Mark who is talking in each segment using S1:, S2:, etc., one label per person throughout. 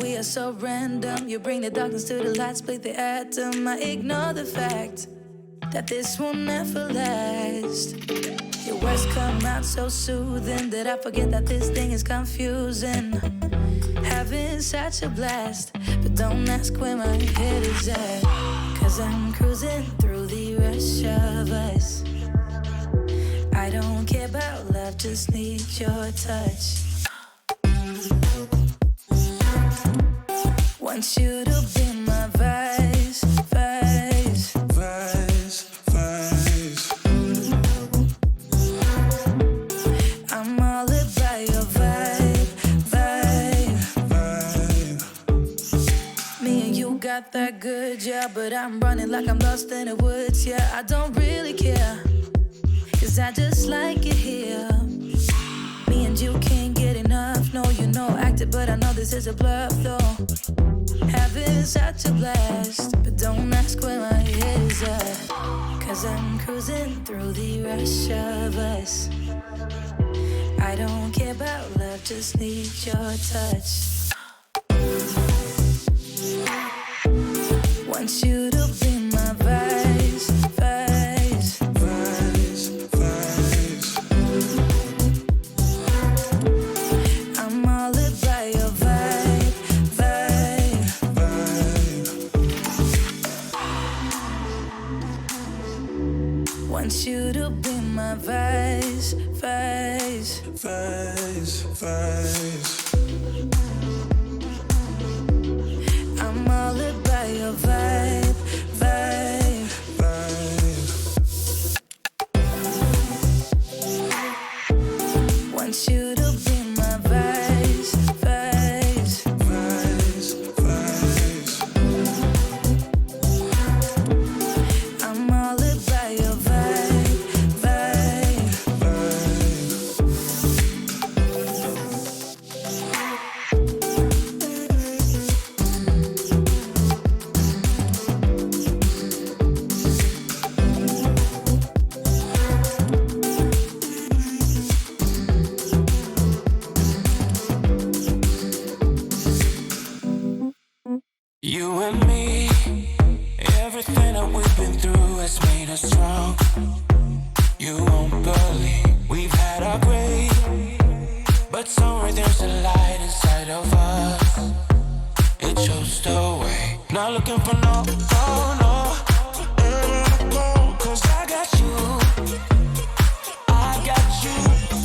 S1: we are so random. You bring the darkness to the light, split the atom. I ignore the fact that this will never last. Your words come out so soothing that I forget that this thing is confusing. Having such a blast, but don't ask where my head is at. Cause I'm cruising through the rush of us. I don't care about love, just need your touch. Want you to be my vice, vice,
S2: vice, vice.
S1: I'm all about your vibe, vibe. Me and you got that good, yeah, but I'm running like I'm lost in the woods, yeah. I don't really care, cause I just like it here. Me and you can't get enough, no, you know, acted, but I know this is a bluff, though. Having such a blast, but don't ask where my head is at. Cause I'm cruising through the rush of us. I don't care about love, just need your touch. Want you to be my vice, vice,
S2: vice, vice.
S1: I'm all about your vibe, vibe,
S2: vibe.
S1: Want you to be my vice, vice,
S2: vice, vice.
S1: I'm all about your vibe, vibe,
S2: vibe.
S1: Want you to be my vice, vice,
S2: vice, vice.
S1: I'm all about your vibe, vibe,
S2: You and me, everything that we've been through has made us strong. You won't believe we've had our gray, but somewhere there's a light inside of us. It shows the way. Not looking for no, no, no. Cause I got you, I got you.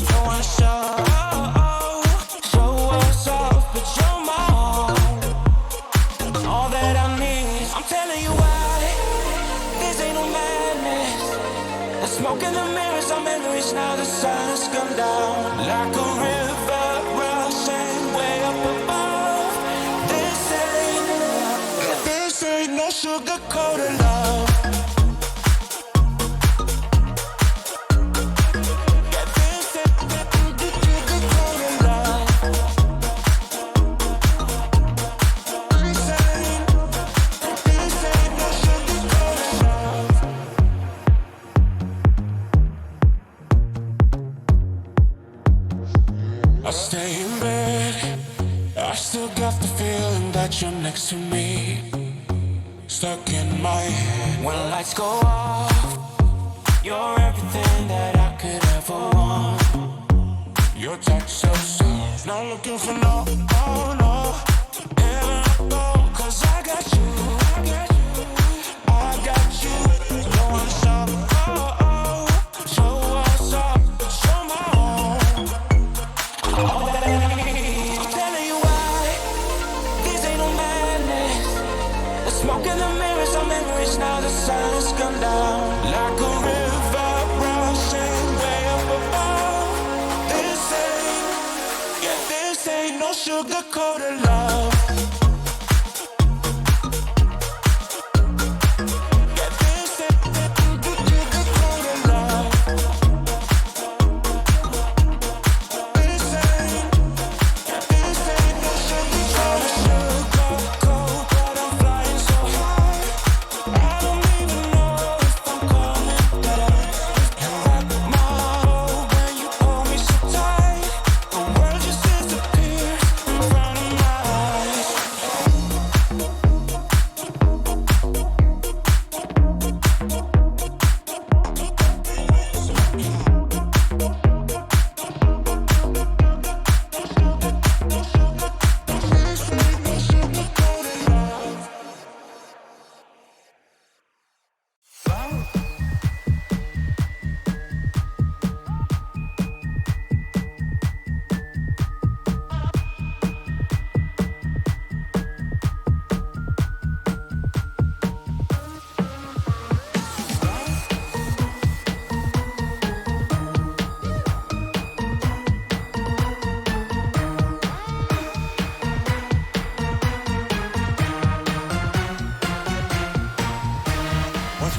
S2: Don't wanna show us off, but you're my all that I need. I'm telling you why. This ain't no madness. The smoke in the mirrors, our memories. Now the sun's come down like a river rushing way up above. This ain't no sugar-coated love. Yeah, this ain't sugar-coated love. I stay in bed, I still got the feeling that you're next to me. Stuck in my head. When lights go off, you're everything that I could ever want. Your touch so soft. Not looking for no, oh no. Never go, cause I got you, I got you. Don't wanna stop, show us up, show my own. All that I need. I'm telling you why. This ain't no madness. The smoke in the mirrors, our memories. Now the sun's come down like a river rushing way up above. This ain't no sugar-coated love. Yeah, this ain't sugar-coated love. This ain't no sugar-coated, but I'm flying so high. I don't even know if I'm coming down.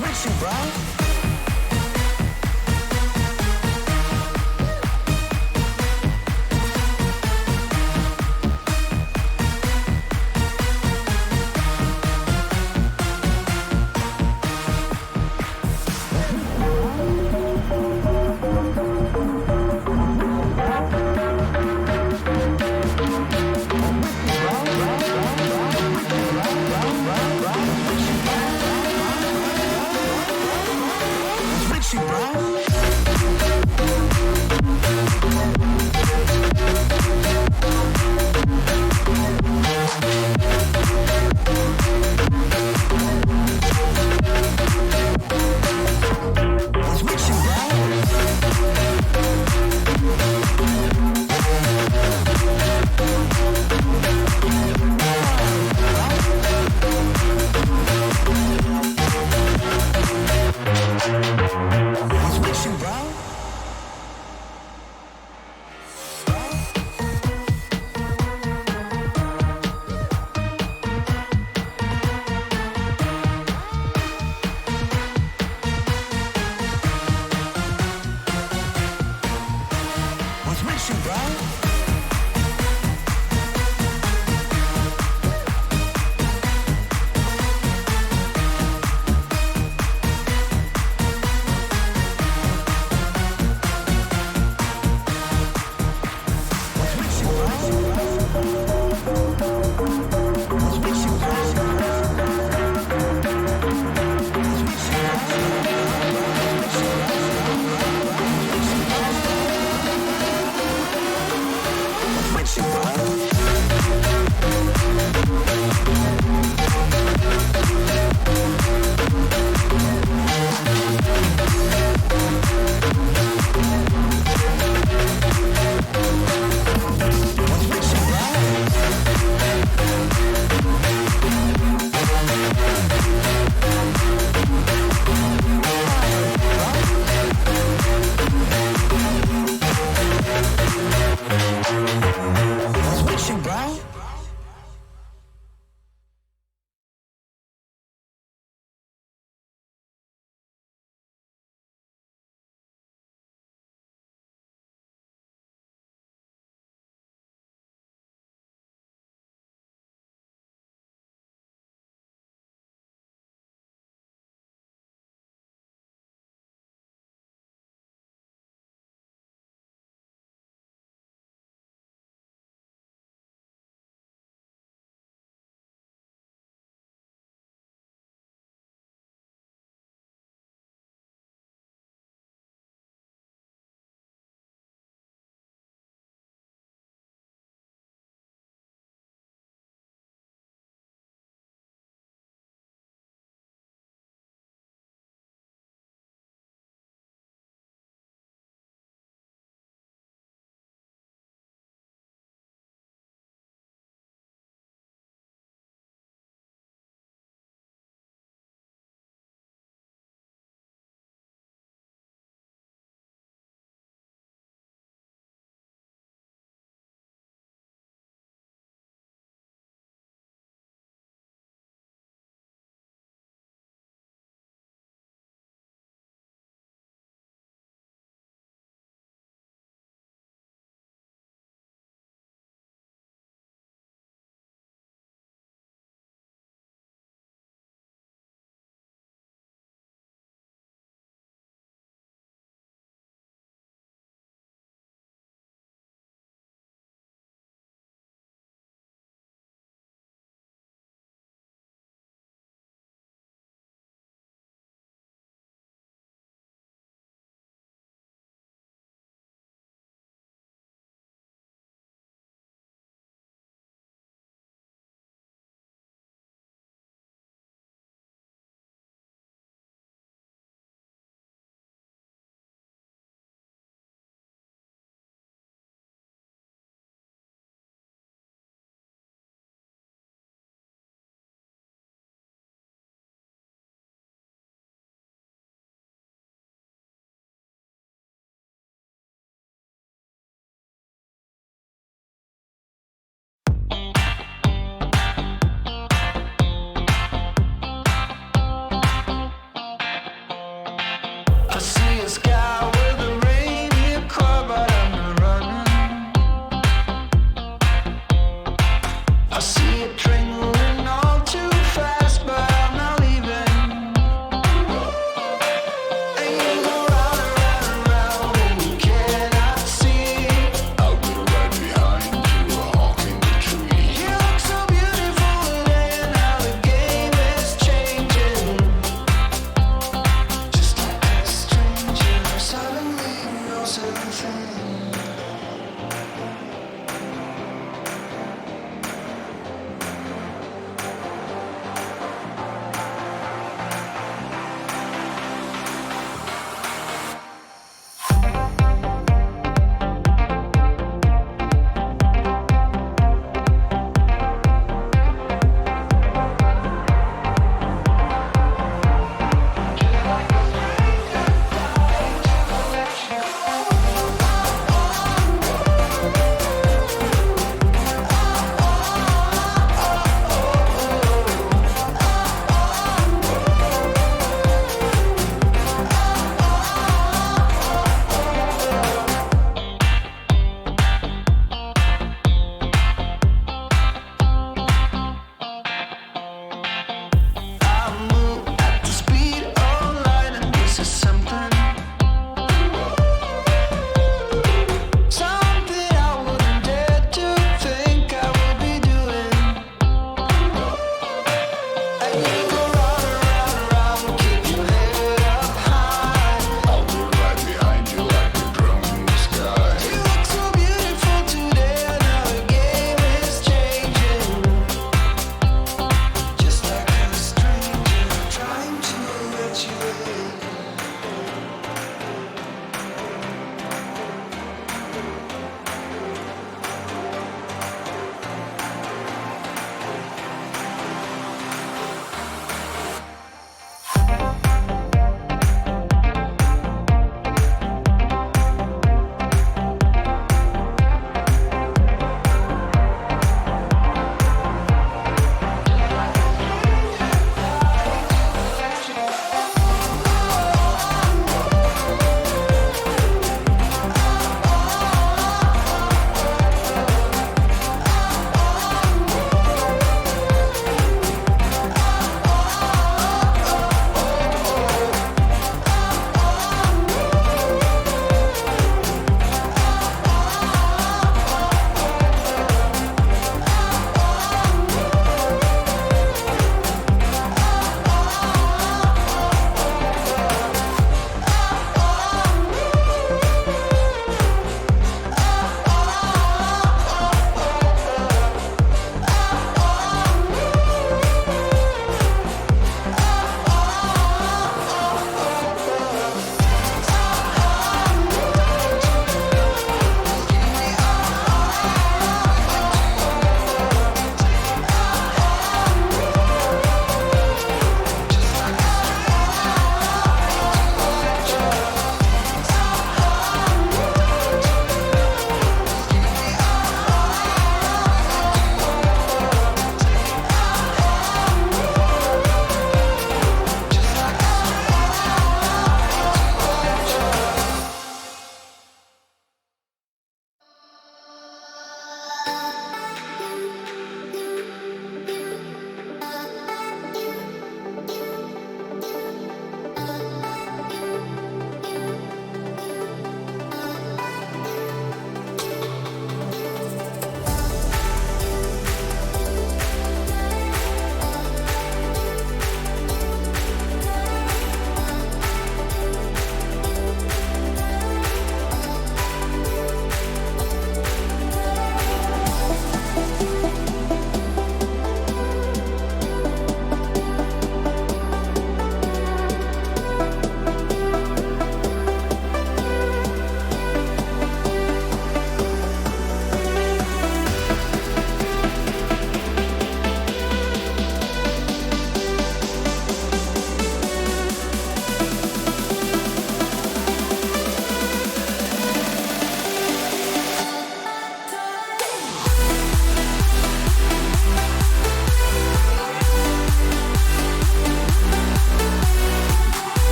S1: with you, bro.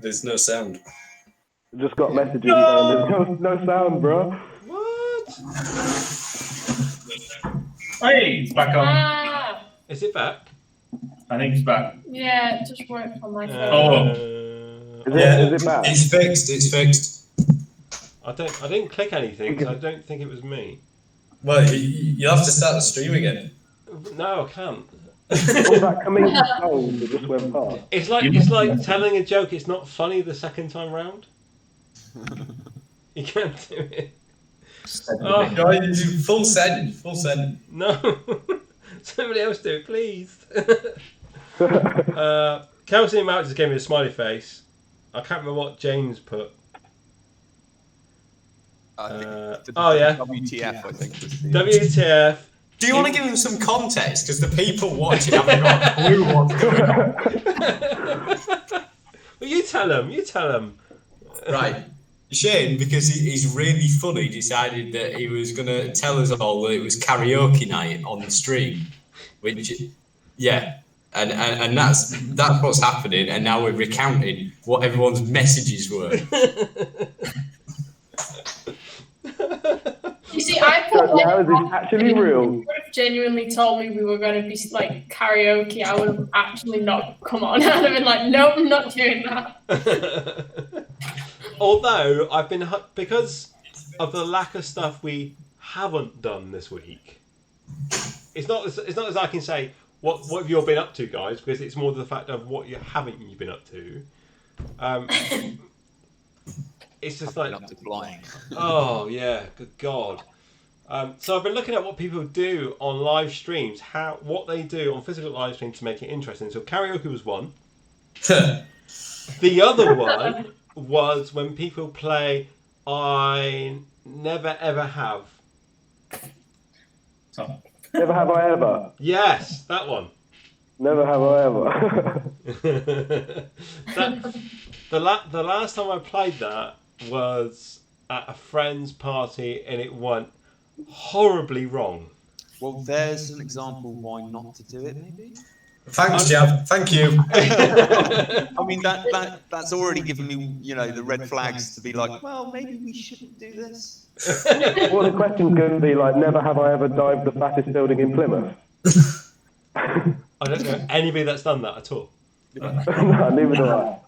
S3: There's no sound.
S4: Just got messages saying there's no sound, bro.
S5: What?
S6: Hey, it's back on.
S5: Is it back?
S6: I think it's back.
S7: Yeah, it just worked on my phone.
S4: Is it bad?
S3: It's fixed. It's fixed.
S5: I didn't click anything, so I don't think it was me.
S3: Well, you'll have to start the stream again.
S5: No, I can't.
S4: All that coming sound that just went past.
S5: It's like telling a joke. It's not funny the second time round. You can't do it. Oh.
S3: No, full send. Full send.
S5: No. Somebody else do it, please. Kelsey Mount just gave me a smiley face. I can't remember what James put. Oh yeah.
S8: WTF, I think.
S5: WTF.
S3: Do you want to give them some context? Because the people watching haven't got a clue what's going on.
S5: Well, you tell them.
S3: Right. Shane, because he's really funny, decided that he was going to tell us all that it was karaoke night on the stream. Which, yeah. And that's what's happening. And now we're recounting what everyone's messages were.
S7: You see, I thought
S4: Now is it actually real?
S7: you would have genuinely told me we were going to be like karaoke. I would have actually not come on. I'd have been like, no, I'm not doing that.
S5: Although I've been because of the lack of stuff we haven't done this week. It's not as I can say what have you all been up to, guys, because it's more the fact of what you haven't been up to. It's just like
S8: up to flying.
S5: Oh yeah, good God. So I've been looking at what people do on live streams, what they do on physical live streams to make it interesting. So karaoke was one. The other one was when people play I Never Ever Have.
S4: Never have I ever.
S5: Yes, that one.
S4: Never have I ever.
S5: The last time I played that was at a friend's party and it went horribly wrong.
S8: Well, there's an example why not to do it, maybe.
S3: Thanks, Jav. Thank you.
S8: I mean, that's already given me, the red flags to be like, well, maybe we shouldn't do this.
S4: Well, the question's going to be like, never have I ever dived the fattest building in Plymouth.
S5: I don't know anybody that's done that at all.
S4: No, neither do I.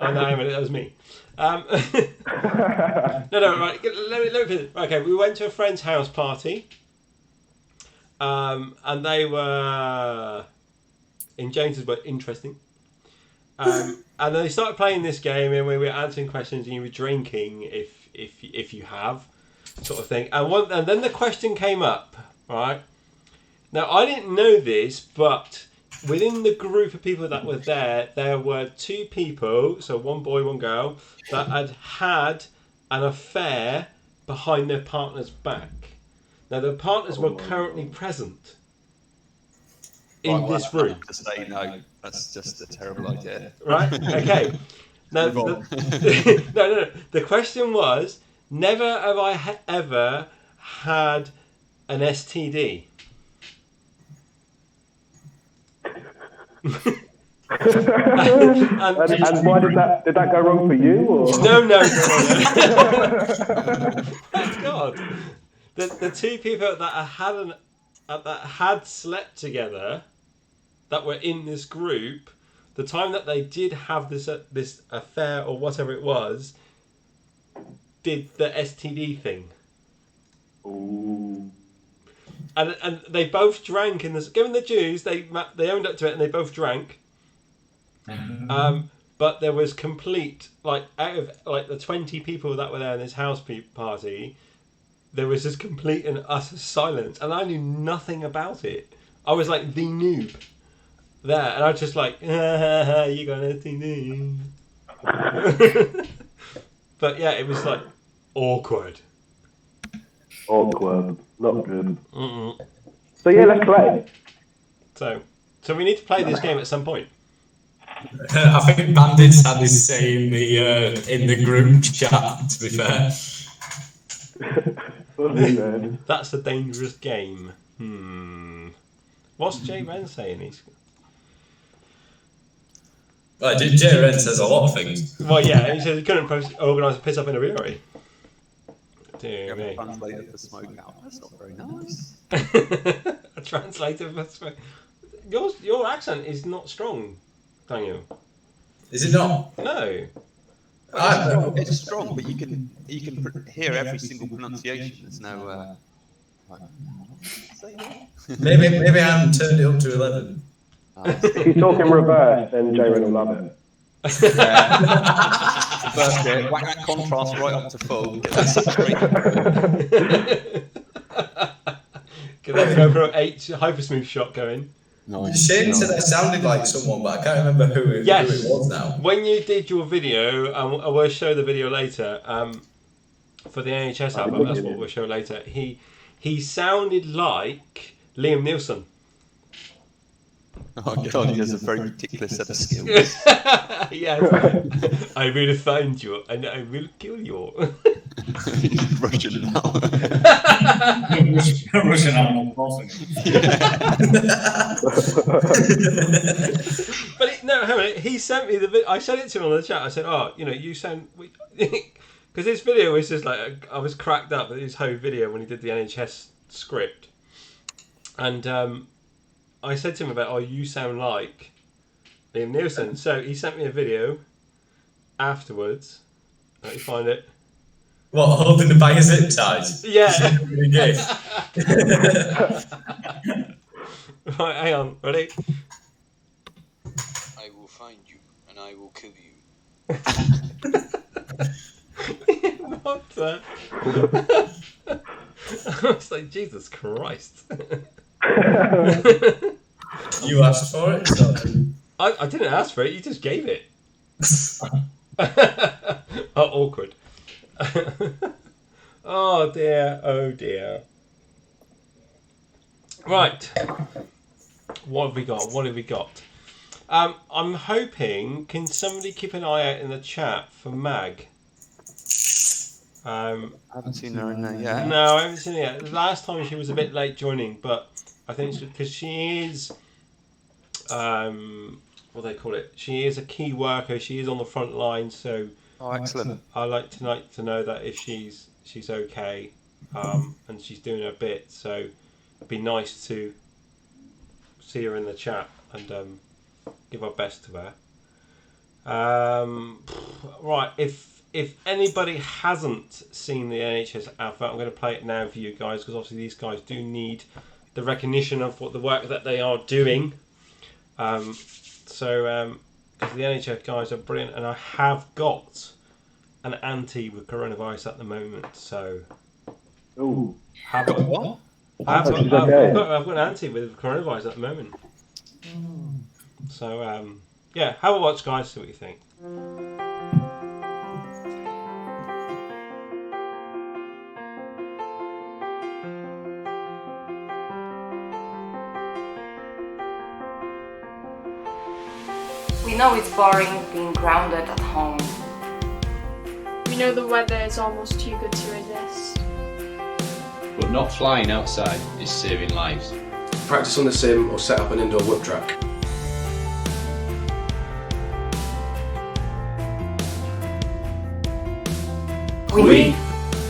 S5: Oh no, hang on, that was me. No, right. Let me finish. Okay, we went to a friend's house party, and they were, in James's word, interesting. And then they started playing this game, and we were answering questions, and you were drinking if you have, sort of thing. And then the question came up, right? Now I didn't know this, but within the group of people that were there were two people, so one boy, one girl, that had an affair behind their partner's back. Now, their partners were currently present in this room.
S8: To say no, that's just a terrible idea.
S5: Right? Okay. Now, no. The question was, never have I ever had an STD.
S4: And why did that go wrong for you? Or?
S5: No. Thank God. The two people that had slept together, that were in this group, the time that they did have this affair or whatever it was, did the STD thing.
S4: Ooh.
S5: And they both drank in this. Given the Jews, they owned up to it and they both drank. But there was complete, like, out of like the 20 people that were there in this house party, there was just complete and utter silence, and I knew nothing about it. I was like the noob there, and I was just like, you got an STD. But yeah, it was like awkward.
S4: Not good.
S5: Mm-mm.
S4: So yeah, let's play.
S5: So we need to play this game at some point.
S3: I think Bandits had his say in the group chat, to be fair.
S5: That's a dangerous game. What's Jay Ren saying?
S3: Well, Jay Ren says a lot of things.
S5: Well, yeah, he says he couldn't organise a piss up in a brewery. Dear me.
S8: Translator for smoke out. That's not very nice.
S5: A translator for smoke. Your accent is not strong, Daniel.
S3: Is it not?
S5: No.
S8: It's strong, but you can hear every single pronunciation. There's no.
S3: Maybe I haven't turned it up to 11.
S4: If you talk in reverse, then Jay Ren will love it.
S8: First, whack that contrast right up to full. Get that straight.
S5: Get that GoPro 8 hypersmooth shot going.
S8: Nice.
S3: Shane said I sounded like someone, but I can't remember who it was now.
S5: When you did your video, I will show the video later. For the NHS album, that's what we'll show later. He sounded like Liam Neeson.
S8: Oh God, he has a very particular set of skills.
S5: Yes. I will find you and I will kill you.
S8: Russian now.
S6: Russian animal crossing.
S5: But hang on, he sent me the video. I sent it to him on the chat. I said, "Oh, you sound," because this video was just like I was cracked up at his whole video when he did the NHS script, and I said to him about, "Oh, you sound like Liam Neeson." So he sent me a video afterwards. Let me find it.
S3: What, holding the bag of zip ties?
S5: Yeah.
S3: Really good.
S5: Right, hang on, ready?
S9: I will find you and I will kill you.
S5: What the? I was like, Jesus Christ.
S3: You asked for it? So.
S5: I didn't ask for it, you just gave it. Oh, awkward. Oh dear, oh dear. Right. What have we got? I'm hoping, can somebody keep an eye out in the chat for Mag?
S8: I haven't seen her in there yet.
S5: No, I haven't seen her yet. The last time she was a bit late joining, but I think it's because she is, what do they call it? She is a key worker. She is on the front line, so
S8: Oh, excellent.
S5: I like tonight to know that if she's okay, and she's doing her bit. So it'd be nice to see her in the chat and give our best to her. Right, if anybody hasn't seen the NHS advert, I'm going to play it now for you guys, because obviously these guys do need the recognition of what the work that they are doing. Because the NHS guys are brilliant, and I have got an auntie with coronavirus at the moment. So,
S4: Ooh.
S5: I've got an auntie with coronavirus at the moment. So, yeah, have a watch, guys. See what you think.
S10: We know it's boring being grounded at home.
S7: We know the weather is almost too good to resist.
S11: But not flying outside is saving lives.
S12: Practice on the sim or set up an indoor whip track.
S13: We,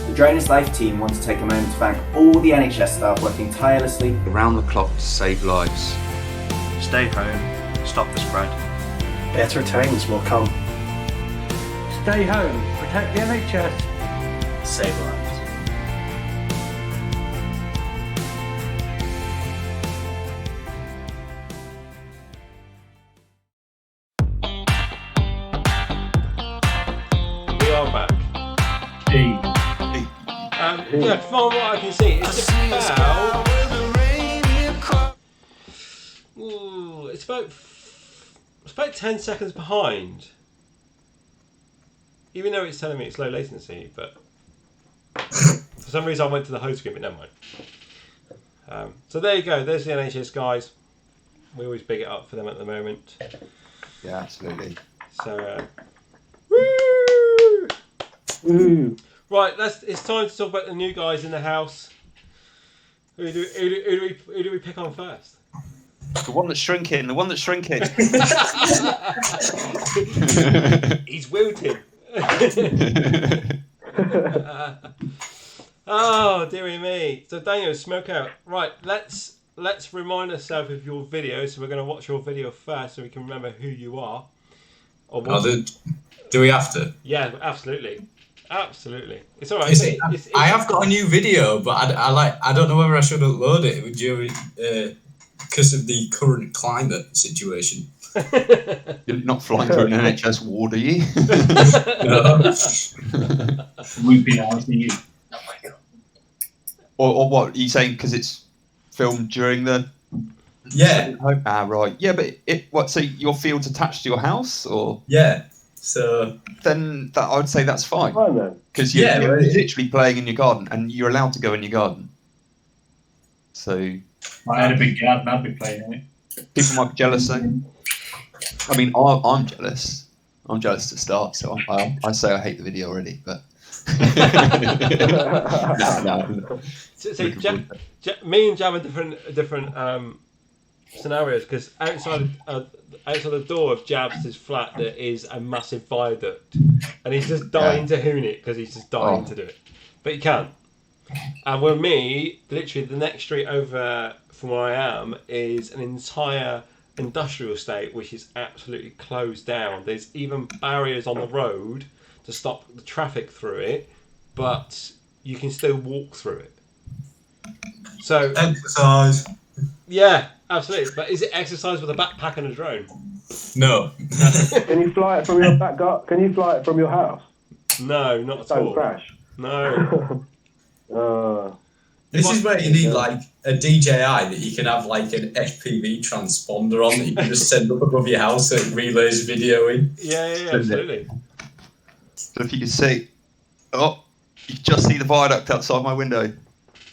S13: the Drone's Life team, want to take a moment to thank all the NHS staff working tirelessly
S8: around the clock to save lives.
S14: Stay home, stop the spread.
S15: Better times will come.
S16: Stay home, protect the NHS,
S15: save lives.
S5: We are back. Yeah, from what I can see, it's about. Ooh, it's about 10 seconds behind. Even though it's telling me it's low latency, but for some reason I went to the home screen, but never mind. So there you go. There's the NHS guys. We always big it up for them at the moment.
S8: Yeah, absolutely.
S5: So, woo!
S4: Ooh.
S5: Right, it's time to talk about the new guys in the house. Who do we pick on first?
S8: The one that's shrinking. The one that's shrinking.
S5: He's wilting. Oh, dearie me. So Daniel, smoke out. Right, let's remind ourselves of your video. So we're going to watch your video first so we can remember who you are. Or what...
S3: Do we have to?
S5: Yeah, absolutely. Absolutely. It's all right.
S3: You see, I have got a new video, but I don't know whether I should upload it because of the current climate situation.
S8: You're not flying through an NHS ward, are you?
S3: No.
S6: We've been asking you.
S8: Oh my god. Or what? Are you saying because it's filmed during the...
S3: Yeah.
S8: Right. Yeah, but what? So your field's attached to your house, or?
S3: Yeah. So
S8: then I would say that's fine. Because you're literally playing in your garden, and you're allowed to go in your garden. So.
S6: I had a big garden. I'd be playing in it.
S8: People might be jealous, though. I mean, I'm jealous. I'm jealous to start, so I say I hate the video already, but. No.
S5: So me and Jam are different scenarios, because outside the door of Jabs' flat there is a massive viaduct, and he's just dying to hoon it because he's just dying to do it, but he can't. And with me, literally the next street over from where I am is an entire industrial estate which is absolutely closed down. There's even barriers on the road to stop the traffic through it, but you can still walk through it. So
S3: exercise.
S5: Yeah, absolutely. But is it exercise with a backpack and a drone?
S3: No.
S4: Can you fly it from your back garden? Can you fly it from your house?
S5: No, not at
S4: Don't
S5: all.
S4: crash.
S5: No.
S3: This is where you need like a DJI that you can have like an FPV transponder on that you can just send up above your house so it relays video in.
S5: Yeah, absolutely.
S8: So if you can see, you can just see the viaduct outside my window.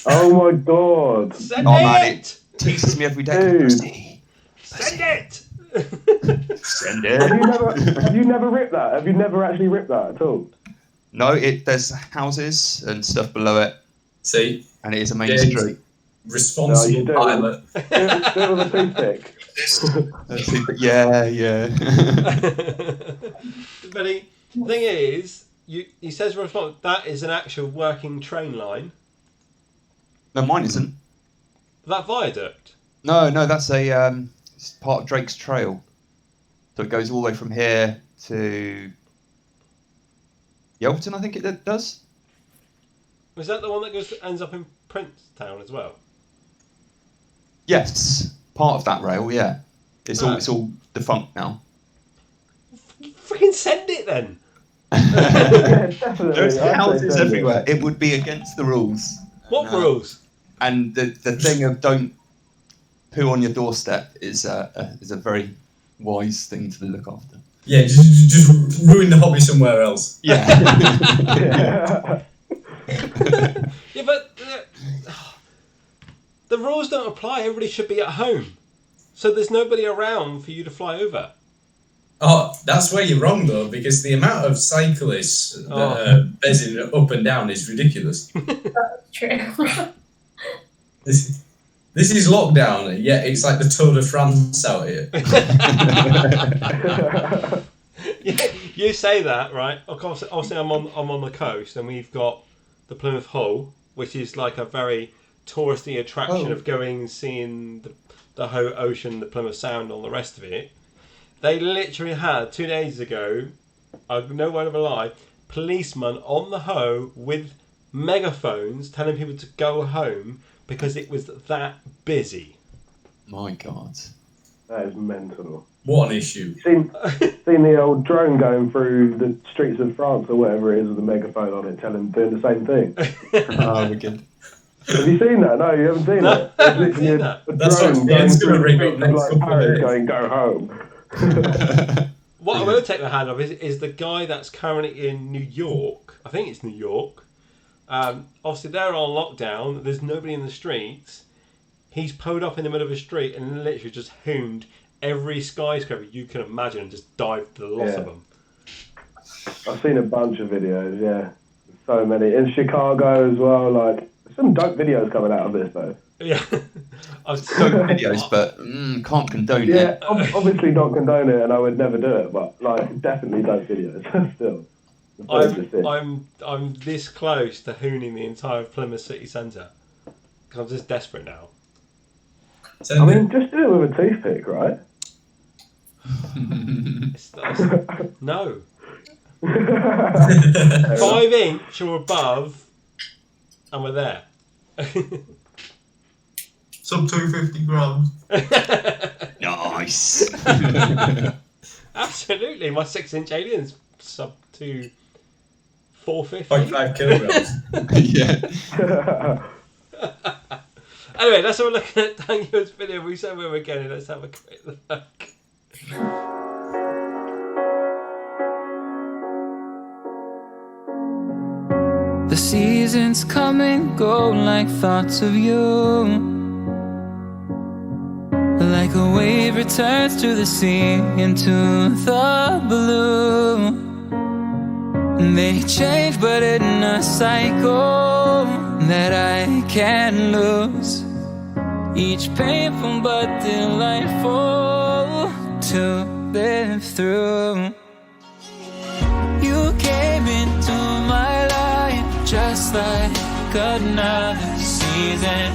S4: Oh my god!
S5: Send
S8: man, it teases me every day.
S4: Dude.
S5: Send it.
S8: Send it.
S4: Have you never ripped that? Have you never actually ripped that at all?
S8: No, there's houses and stuff below it.
S3: See,
S8: and it is a main street.
S3: Responsible pilot.
S4: Do it with a toothpick.
S8: Yeah.
S5: But the thing is, he says that is an actual working train line.
S8: No, mine isn't.
S5: That viaduct?
S8: No, that's it's part of Drake's Trail. So it goes all the way from here to Yelverton, I think it does.
S5: Was that the one that ends up in Princetown as well?
S8: Yes, part of that rail. Yeah, it's all defunct now.
S5: Freaking send it then.
S8: There's houses everywhere. It would be against the rules.
S5: What rules?
S8: And the thing of don't poo on your doorstep is a very wise thing to look after.
S3: Yeah, just ruin the hobby somewhere else.
S8: Yeah.
S5: Yeah, but the rules don't apply. Everybody should be at home, so there's nobody around for you to fly over.
S3: Oh, that's where you're wrong though, because the amount of cyclists that are bezzing up and down is ridiculous.
S7: That's true.
S3: This is lockdown, yet it's like the Tour de France out here.
S5: You say that, right? Of course, obviously I'm on the coast, and we've got the Plymouth Hull, which is like a very touristy attraction of going and seeing the whole ocean, the Plymouth Sound, all the rest of it. They literally had 2 days ago, no word of a lie, policemen on the Hoe with megaphones telling people to go home because it was that busy.
S8: My God.
S4: That is mental.
S3: What an issue.
S4: Seen the old drone going through the streets of France or whatever it is with a megaphone on it doing the same thing?
S8: Oh, again.
S4: Have you seen that? No, you haven't seen it. It's literally a drone going through the streets of like Paris going, go home.
S5: What I will take the hand of is the guy that's currently in New York. I think it's New York. Obviously, they're on lockdown. There's nobody in the streets. He's pulled up in the middle of a street and literally just hooned every skyscraper you can imagine and just dived to the lot of them.
S4: I've seen a bunch of videos, yeah. So many. In Chicago as well, like, some dope videos coming out of this, though.
S5: Yeah.
S8: Don't videos, but can't condone it.
S4: Yeah, obviously don't condone it, and I would never do it. But like, definitely don't videos. Still, the footage is sick.
S5: I'm this close to hooning the entire Plymouth city centre because I'm just desperate now.
S4: I mean, just do it with a toothpick, right?
S5: No. 5 inch or above, and we're there.
S3: Sub 250 grams.
S8: Nice.
S5: Absolutely, my 6-inch alien's sub to 450.
S3: 0.5 kilograms.
S8: Yeah.
S5: Anyway, let's have a look at Daniel's video. We said we were getting. Let's have a quick look.
S1: The seasons come and go like thoughts of you. Like a wave returns to the sea into the blue. They change but in a cycle that I can't lose. Each painful but delightful to live through. You came into my life just like another season.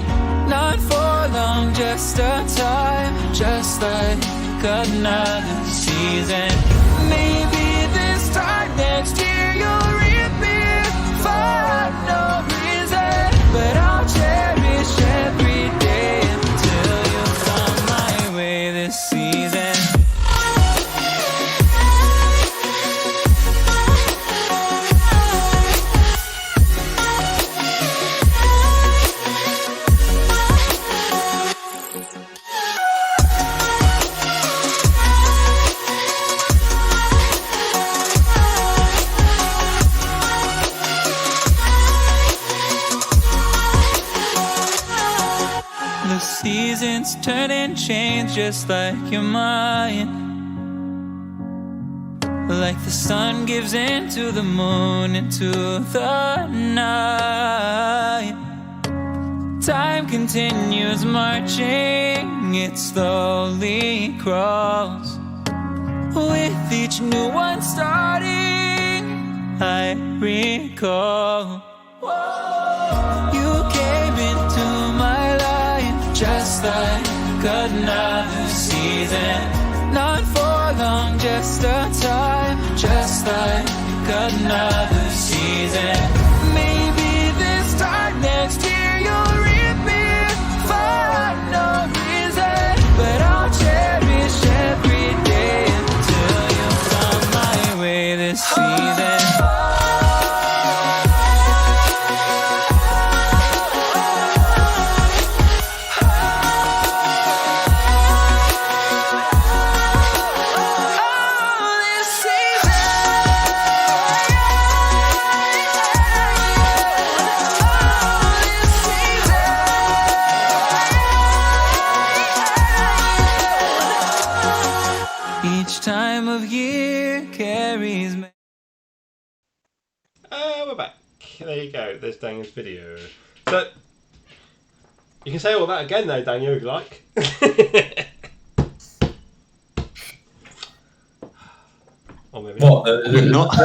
S1: Not for long, just a time, just like another season. Maybe this time next year you'll reappear for no reason. But I'll cherish every day until you come my way this season. The seasons turn and change just like your mind. Like the sun gives into the moon, into the night. Time continues marching, it slowly crawls. With each new one starting, I recall. You came into my life just like another season. Not for long, just a time, just like another season. Maybe this time next year you'll reappear for no reason. But I'll cherish every day until you come my way this season. Each time of year carries me.
S5: We're back. There you go. There's Daniel's video. So you can say all that again, though, Daniel, if you like. Or maybe
S3: What?
S5: not.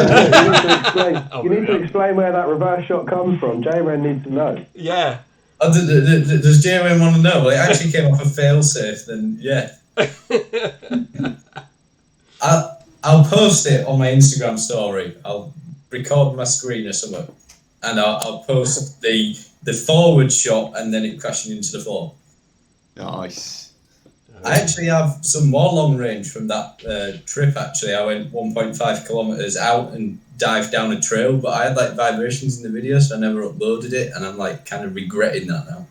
S4: You need to explain where that reverse shot comes from. J-Ren needs to know.
S5: Yeah.
S3: Oh, does J-Ren want to know? Well, it actually came off a failsafe, then yeah. I'll post it on my Instagram story. I'll record my screen or something, and I'll post the forward shot and then it crashing into the floor.
S8: Nice.
S3: I actually have some more long range from that trip. Actually, I went 1.5 kilometers out and dived down a trail, but I had like vibrations in the video, so I never uploaded it, and I'm like kind of regretting that now.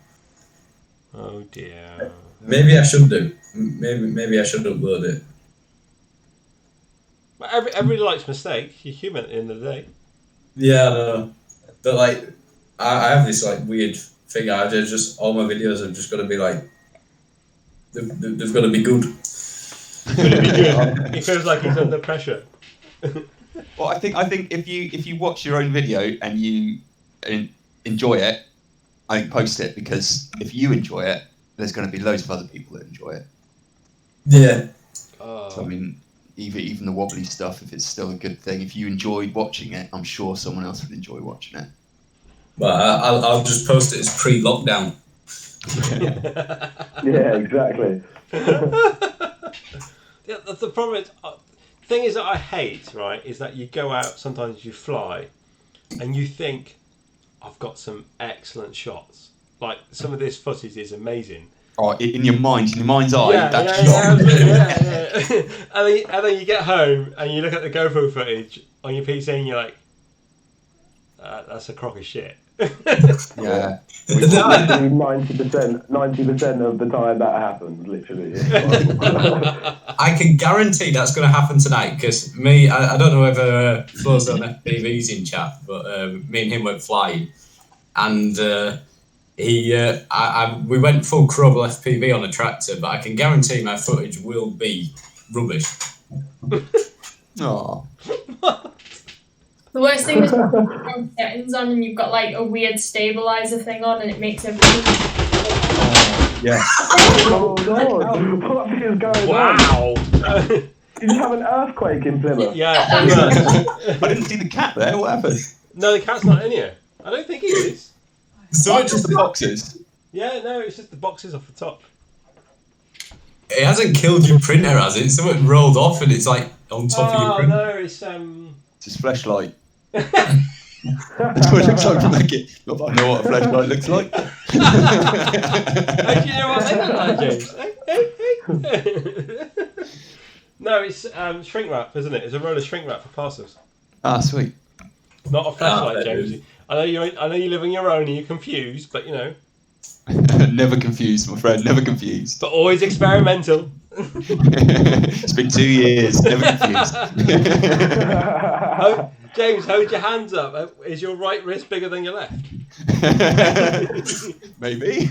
S5: Oh dear.
S3: Maybe I should do. Maybe I should upload it.
S5: But everybody likes mistakes. You're human at the end of the day.
S3: Yeah, I know. But like, I have this like weird thing. I just all my videos have just got to be like, they've got to be good.
S5: He feels like he's under pressure.
S8: Well, I think if you watch your own video and you enjoy it, I think post it, because if you enjoy it, there's going to be loads of other people that enjoy it.
S3: Yeah.
S8: So I mean, even the wobbly stuff, if it's still a good thing, if you enjoyed watching it, I'm sure someone else would enjoy watching it.
S3: Well, I'll just post it as pre-lockdown.
S4: Yeah, exactly.
S5: The problem is, thing is that I hate, right, is that you go out, sometimes you fly, and you think, I've got some excellent shots. Like, some of this footage is amazing.
S8: Oh, in your mind's eye,
S5: yeah,
S8: that
S5: yeah,
S8: shot.
S5: and then you get home and you look at the GoPro footage on your PC and you're like, that's a crock of shit.
S8: Yeah.
S4: 90% of the time that happens, literally.
S3: I can guarantee that's going to happen tonight because I don't know whether Flo's on FPV's in chat, but me and him went flying, and we went full Crobble FPV on a tractor, but I can guarantee my footage will be rubbish.
S8: Oh.
S7: The worst thing is when you have settings on and you've got like a weird stabilizer thing on and it makes everything.
S8: Yeah.
S4: Oh God! What is going on?
S5: Wow!
S4: Did you have an earthquake in Plymouth?
S5: Yeah.
S8: I didn't see the cat there. What happened?
S5: No, the cat's not in here. I don't think he is.
S3: So
S8: it's just the boxes.
S5: Yeah, no, it's just the boxes off the top.
S3: It hasn't killed your printer, has it? Something rolled off and it's like on top of your printer.
S5: No, it's
S8: It's his flashlight. That's what it looks like from that kid. Not that I know what a flashlight looks like.
S5: How do you know what they look like, James? No, it's shrink wrap, isn't it? It's a roll of shrink wrap for parcels.
S8: Ah, sweet.
S5: Not a flashlight, James. I know you live on your own and you're confused, but you know.
S8: Never confused, my friend. Never confused.
S5: But always experimental.
S8: It's been 2 years. Never confused.
S5: James, hold your hands up. Is your right wrist bigger than your left?
S8: Maybe.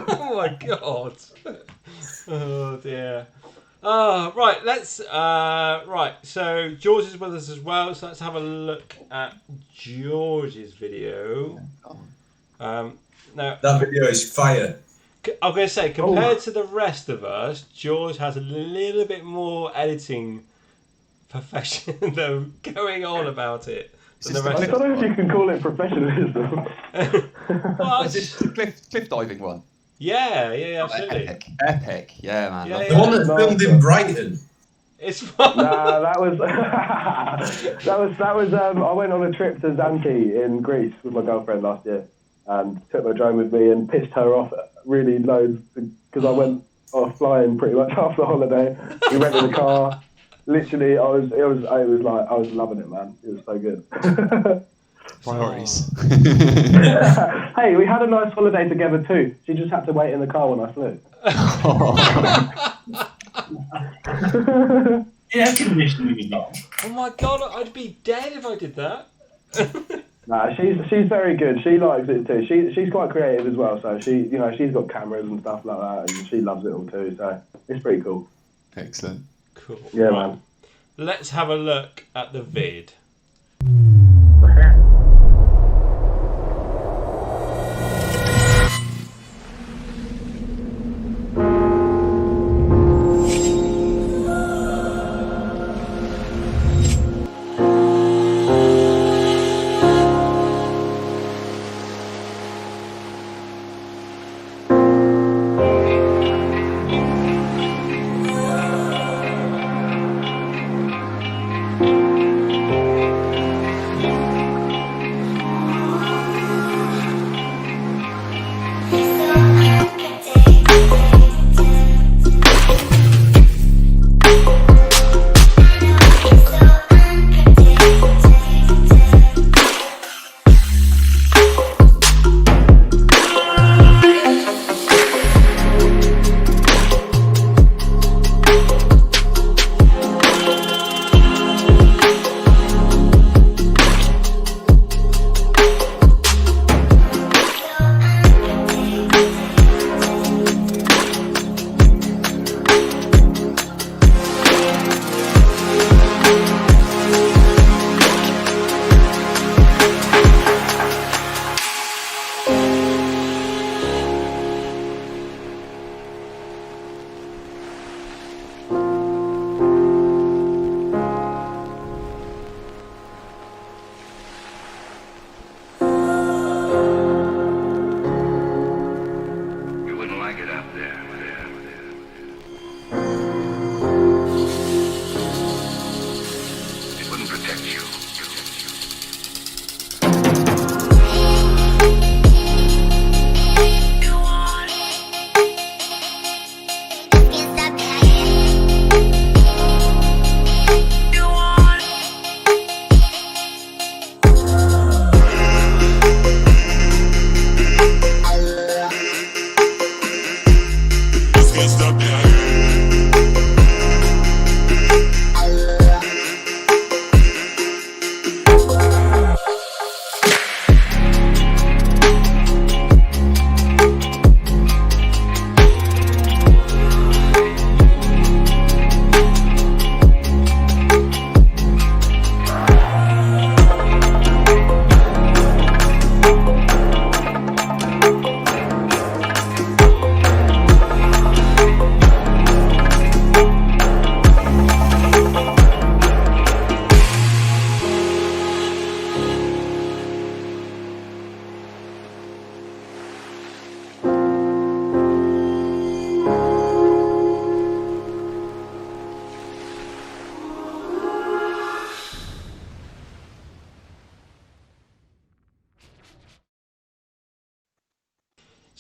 S5: Oh my God. Oh dear. Right, let's right, so George is with us as well, so let's have a look at George's video. Now
S3: that video is fire.
S5: I'm going to say, compared to the rest of us, George has a little bit more editing profession going on about it than the rest
S4: I
S5: of
S4: don't know
S5: us.
S4: if you can call it professionalism.
S5: Well,
S8: is it the cliff diving one?
S5: Yeah, absolutely.
S8: Epic. Yeah, man.
S5: Yeah,
S3: The one that filmed in Brighton.
S5: It's fun.
S4: Nah, that was I went on a trip to Zanki in Greece with my girlfriend last year and took my drone with me and pissed her off really loads because I went off flying pretty much after the holiday. We rented a car. Literally, I was loving it, man. It was so good.
S8: Priorities.
S4: Hey, we had a nice holiday together too. She just had to wait in the car when I flew.
S6: Yeah, conditioning is not.
S5: Oh my God, I'd be dead if I did that.
S4: Nah, she's very good. She likes it too. She's quite creative as well. So she's got cameras and stuff like that, and she loves it all too. So it's pretty cool.
S8: Excellent.
S5: Cool.
S4: Yeah,
S5: Right.
S4: man.
S5: Let's have a look at the vid.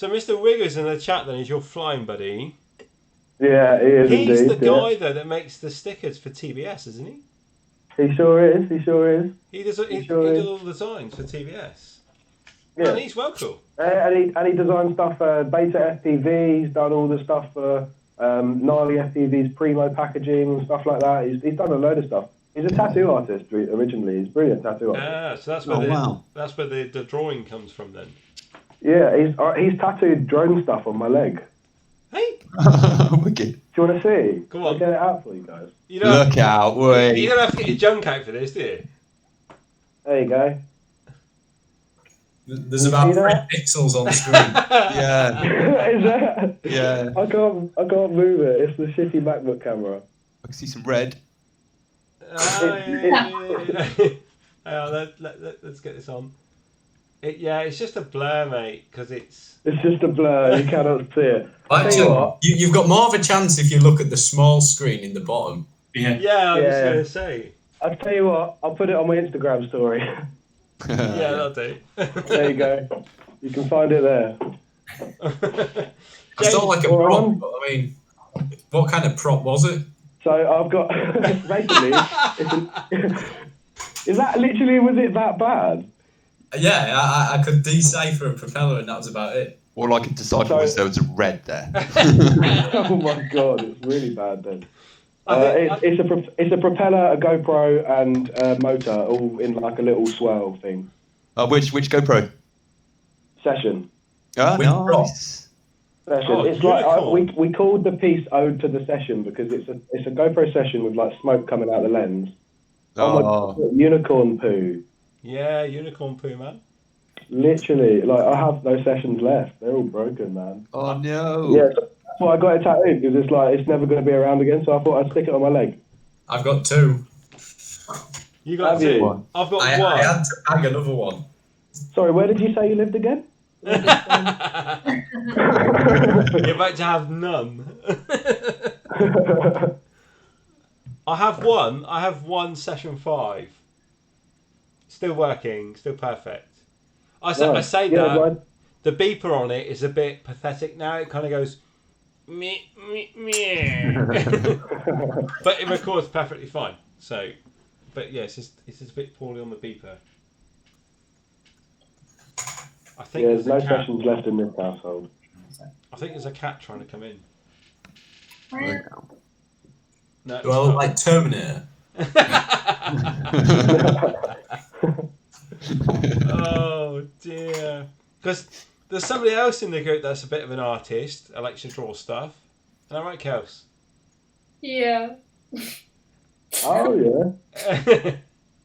S5: So Mr. Wiggers in the chat then is your flying buddy.
S4: Yeah, he is
S5: He's
S4: indeed.
S5: the guy though that makes the stickers for TBS, isn't he?
S4: He sure is. He sure is.
S5: He does all the designs for TBS.
S4: Yeah.
S5: And he's well cool.
S4: And he designed stuff for Beta FPV. He's done all the stuff for Gnarly FPV's Primo packaging and stuff like that. He's done a load of stuff. He's a tattoo artist originally. He's a brilliant tattoo artist.
S5: Ah, so that's where the drawing comes from then.
S4: Yeah, he's tattooed drone stuff on my leg.
S5: Hey.
S8: Wicked.
S4: Do you want to see?
S5: Come on.
S4: I'll get it out for you guys.
S8: Look out, wait.
S5: You don't have to get your junk out for this, do you?
S4: There you go.
S3: There's about 3 pixels on the screen.
S8: Yeah.
S4: Is that?
S8: Yeah.
S4: I can't move it. It's the shitty MacBook camera.
S8: I can see some red.
S5: Let's get this on. It's just a blur, mate, because it's
S4: just a blur. You cannot see it.
S3: Actually, you've got more of a chance if you look at the small screen in the bottom.
S5: Yeah, I was going to say.
S4: I'll tell you what. I'll put it on my Instagram story.
S5: Yeah, that'll do.
S4: There you go. You can find it there.
S3: It's not like a prop, but I mean, what kind of prop was it?
S4: So I've got basically. Is that literally? Was it that bad?
S3: Yeah, I could decipher a propeller, and that was about it.
S8: All I could decipher was there was a red there.
S4: Oh my god, it's really bad then. It's a propeller, a GoPro, and a motor, all in like a little swirl thing.
S8: Which GoPro?
S4: Session.
S8: Oh, nice.
S4: Session.
S5: Oh,
S4: it's like we called the piece "Ode to the Session" because it's a GoPro session with like smoke coming out the lens. Oh my god, unicorn poo.
S5: Yeah, unicorn poo, man.
S4: Literally, like I have no sessions left. They're all broken, man.
S8: Oh no.
S4: Yeah, that's why I got it tattooed because it's like it's never going to be around again. So I thought I'd stick it on my leg.
S3: I've got 2.
S5: You got 2. I've got 1.
S3: I had to bag another one.
S4: Sorry, where did you say you lived again?
S5: You're about to have none. I have one session 5. Still working, still perfect. I say that
S4: right.
S5: The beeper on it is a bit pathetic now. It kind of goes meh, meh, meh. But it records perfectly fine. So, but yeah, it's just a bit poorly on the beeper. I think
S4: there's no sessions left in this household.
S5: I think there's a cat trying to come in. No,
S3: well, like Terminator.
S5: Oh dear. Because there's somebody else in the group that's a bit of an artist. I like to draw stuff. Am I right, Kels?
S7: Yeah.
S4: Oh yeah.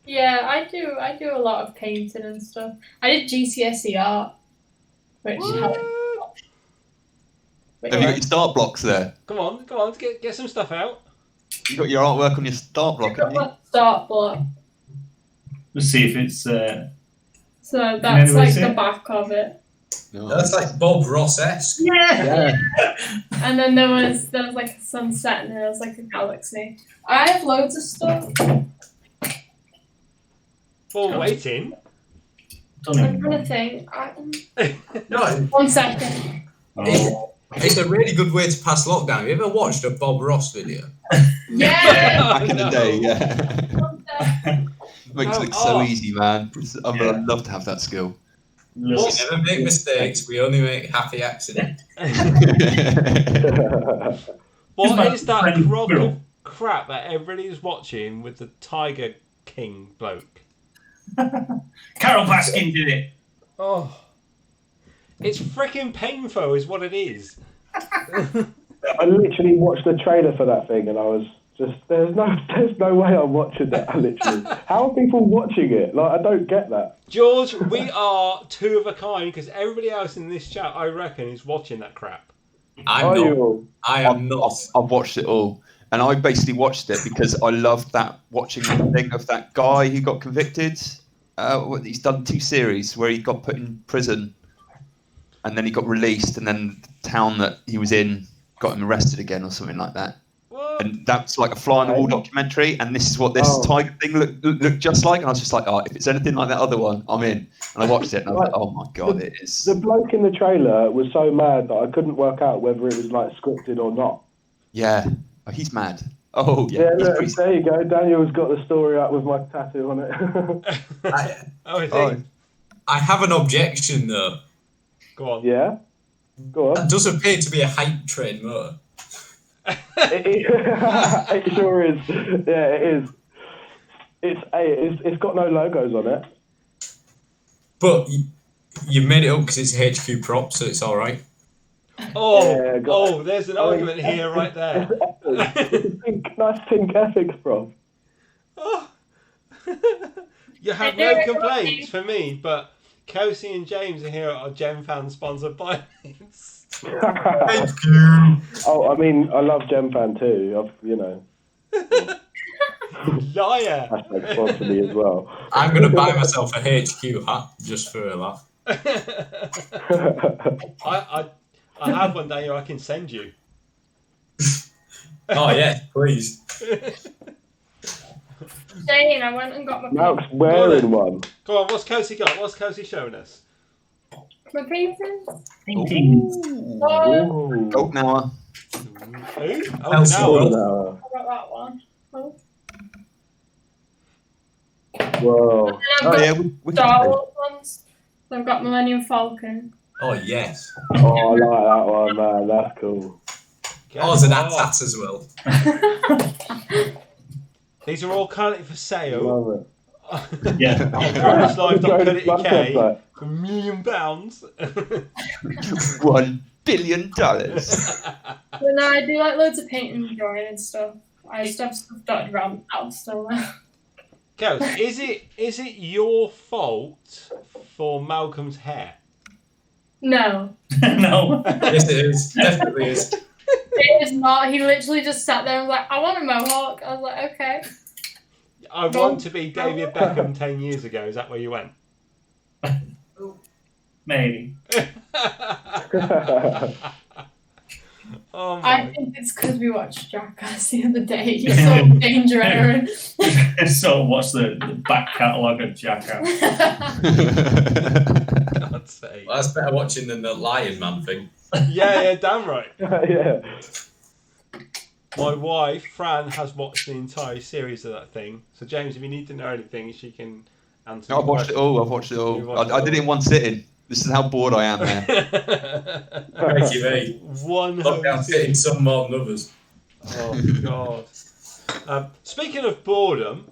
S7: Yeah, I do a lot of painting and stuff. I did GCSE art, which helped.
S8: Have you got your start blocks there?
S5: Come on, get some stuff out.
S8: You got your artwork on your start block, haven't you?
S7: Start block.
S6: Let's see if it's.
S7: So that's like the back of it.
S8: No.
S3: That's like Bob Ross-esque.
S7: Yeah. And then there was like a sunset and there was like a galaxy. I have loads of stuff.
S5: While waiting.
S7: I'm trying to think.
S3: No.
S7: 1 second.
S3: It's a really good way to pass lockdown. Have you ever watched a Bob Ross video?
S7: Yeah.
S8: Back in the day, yeah. Makes it look so easy, man. I'd love to have that skill.
S3: We never make mistakes. We only make happy accidents.
S5: What is that crock of crap that everybody's watching with the Tiger King bloke?
S6: Carol Baskin did it.
S5: Oh, it's freaking painful, is what it is.
S4: I literally watched the trailer for that thing, and I was just there's no way I'm watching that. Literally, how are people watching it? Like I don't get that.
S5: George, we are two of a kind because everybody else in this chat, I reckon, is watching that crap.
S3: I am not.
S8: I've watched it all. And I basically watched it because I loved watching the thing of that guy who got convicted. He's done 2 series where he got put in prison and then he got released and then the town that he was in got him arrested again or something like that.
S5: What?
S8: And that's like a fly on the wall documentary, and this is what this tiger thing looked just like. And I was just like, oh, if it's anything like that other one, I'm in. And I watched it, and I was like, oh my god, it is.
S4: The bloke in the trailer was so mad that I couldn't work out whether it was like scripted or not.
S8: Yeah, oh, he's mad. Oh yeah,
S4: yeah. Look, there you go. Daniel's got the story up with my tattoo on it.
S3: I have an objection though.
S5: Go on.
S4: Yeah. Go on.
S3: That does appear to be a hype train motor.
S4: It sure is. Yeah, it is. It's got no logos on it.
S3: But you made it up because it's a HQ prop, so it's all right.
S5: Oh, there's an argument here, right there.
S4: It's nice pink ethics prop.
S5: You have no complaints for me, but Kelsey and James are here at our Gem Fan sponsored by us.
S3: Thank you.
S4: Oh, I mean, I love Gem Fan too.
S5: Liar.
S4: Hashtag sponsor me as well.
S3: I'm going to buy myself a HQ hat just for a laugh.
S5: I have one day I can send you.
S3: Oh, yes, please.
S7: Shane, I went and got my
S4: Malk's wearing one.
S5: Go on, what's Kelsey got? What's Kelsey showing us?
S7: My paintings.
S8: Oh, now.
S5: Who?
S3: Kelsey.
S5: Oh,
S7: I got that one. Oh.
S4: Whoa.
S7: And then I've got Star Wars ones. So I've got Millennium Falcon.
S3: Oh, yes.
S4: Oh, I like that one, man. That's cool.
S3: Oh, there's an AT-AT as well.
S5: These are all currently for sale.
S4: Love it.
S6: Yeah.
S5: Droneislife.co.uk for £1 million.
S8: $1 billion.
S7: But no, I do like loads of painting and drawing and stuff. I used to have stuff dotted around the house somewhere.
S5: Kels, is it your fault for Malcolm's hair?
S7: No.
S6: No.
S3: Yes, it is. Definitely is.
S7: It is not. He literally just sat there and was like, I want a mohawk. I was like, okay.
S5: I want to be David Beckham 10 years ago. Is that where you went?
S6: Maybe.
S5: Oh
S7: I think it's because we watched Jackass the other day. You're so danger, Aaron.
S6: So what's the back catalogue of Jackass?
S5: God's sake.
S3: Well, that's better watching than the Lion Man thing.
S5: Yeah, damn right.
S4: Yeah.
S5: My wife, Fran, has watched the entire series of that thing. So, James, if you need to know anything, she can answer.
S8: I've watched it all. I did it in one sitting. This is how bored I am there.
S3: Thank you, mate.
S5: One
S3: lockdown sitting some more than others.
S5: Oh, God. Speaking of boredom,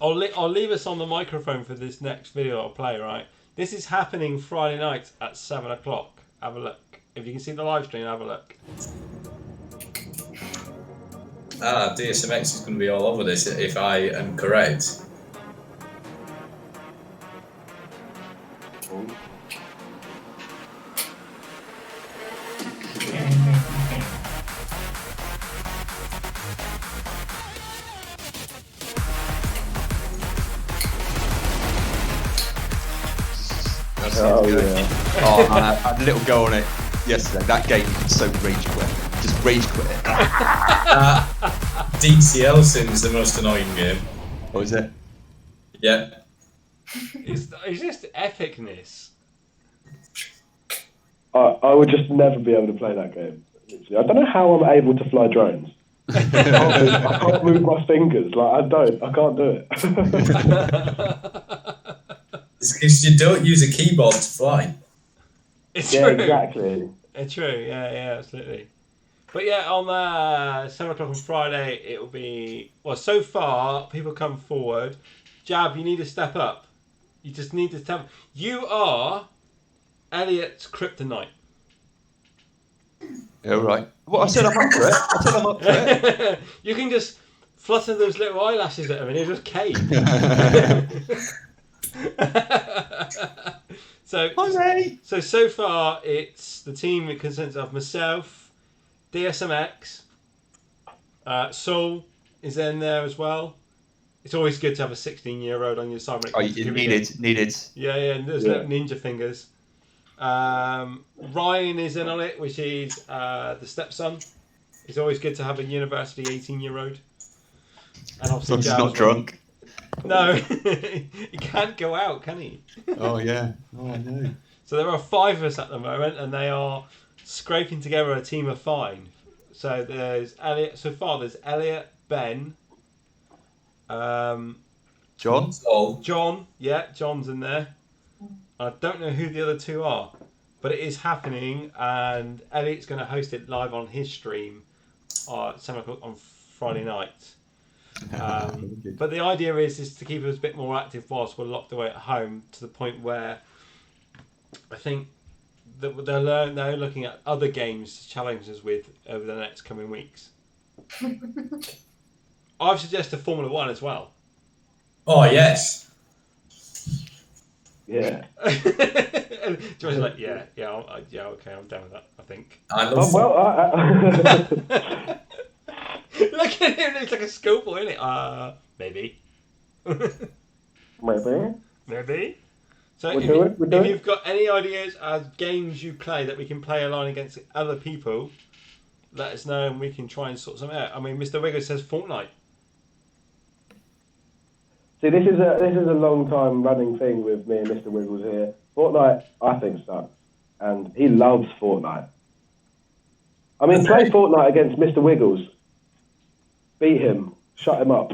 S5: I'll leave us on the microphone for this next video I'll play, right? This is happening Friday night at 7 o'clock. Have a look. If you can see the live stream, have a look.
S3: DSMX is going to be all over this if I am correct.
S4: Oh, yeah.
S8: Oh, man, I had a little go on it yesterday. That game, you can so rage quit. Just rage quit it.
S3: DCL Sim's the most annoying game.
S8: Oh, is it?
S3: Yeah.
S5: It's just epicness.
S4: I would just never be able to play that game. Literally. I don't know how I'm able to fly drones. I can't move my fingers. I can't do it.
S3: It's because you don't use a keyboard to fly.
S5: It's
S4: yeah,
S5: true.
S4: Exactly.
S5: It's true. Yeah, absolutely. But yeah, on 7 o'clock on Friday, it will be... Well, so far, people come forward. Jab, you need to step up. You just need to step... You are Elliot's kryptonite.
S8: Yeah, right. Well, I said I'm up for it.
S5: You can just flutter those little eyelashes at him and he'll just cave. So far, it's the team that consists of myself, DSMX, Soul is in there as well. It's always good to have a 16-year-old on your side.
S8: Needed.
S5: Yeah, there's little ninja fingers. Ryan is in on it, which is the stepson. It's always good to have a university 18-year-old. And obviously,
S8: He's
S5: Jazz
S8: not
S5: as well.
S8: drunk.
S5: No, he can't go out, can he?
S8: Oh yeah. Oh, I know.
S5: So there are 5 of us at the moment, and they are scraping together a team of 5. So there's Elliot. So far, there's Elliot, Ben,
S8: John.
S5: John. Yeah, John's in there. I don't know who the other 2 are, but it is happening, and Elliot's going to host it live on his stream at 7 o'clock on Friday night. But the idea is to keep us a bit more active whilst we're locked away at home, to the point where I think that they're looking at other games to challenge us with over the next coming weeks. I've suggested Formula 1 as well.
S3: Oh, yes.
S4: Yeah.
S5: Joy's like, yeah, okay, I'm down with that, I think.
S3: I love
S5: Look at him, it's like a schoolboy, isn't it? Maybe. Maybe. So if you've got any ideas as games you play that we can play along against other people, let us know and we can try and sort something out. I mean, Mr. Wiggles says Fortnite.
S4: See, this is a long time running thing with me and Mr. Wiggles here. Fortnite, I think, sucks, and he loves Fortnite. I mean, play Fortnite against Mr. Wiggles. Beat him. Shut him up.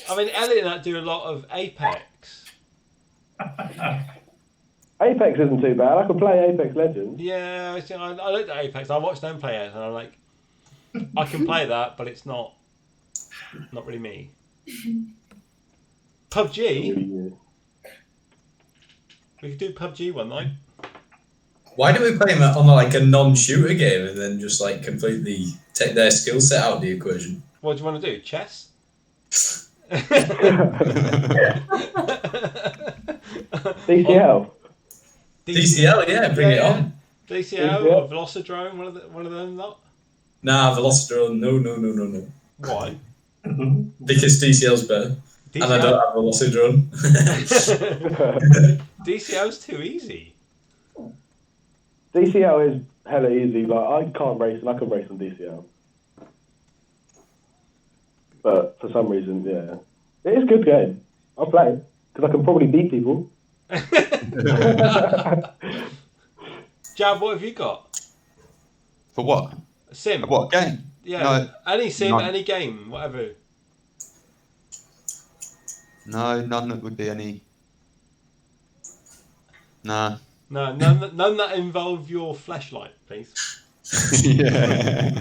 S5: I mean, Elliot and I do a lot of Apex.
S4: Apex isn't too bad. I could play Apex Legends.
S5: Yeah, I looked at Apex. I watched them play it, and I'm like, I can play that, but it's not really me. PUBG. We could do PUBG one night.
S3: Why don't we play them on like a non-shooter game and then just like completely take their skill set out of the equation?
S5: What do you want to do? Chess?
S4: DCL.
S3: DCL, yeah, bring it on.
S5: DCL or Velocidrome, one of them lot?
S3: Nah, Velocidrome, no.
S5: Why?
S3: Because DCL's better. DCL? And I don't have Velocidrome.
S5: DCL's too easy.
S4: DCL is hella easy. Like, I can't race, and I can race on DCL. But for some reason, yeah. It is a good game. I'll play it, because I can probably beat people.
S5: Jab, what have you got?
S8: For what?
S5: A sim.
S8: What game?
S5: Yeah,
S8: no,
S5: any sim,
S8: none.
S5: any game, whatever.
S8: No, none that would be any. Nah.
S5: No, none that involve your fleshlight, please.
S8: Yeah.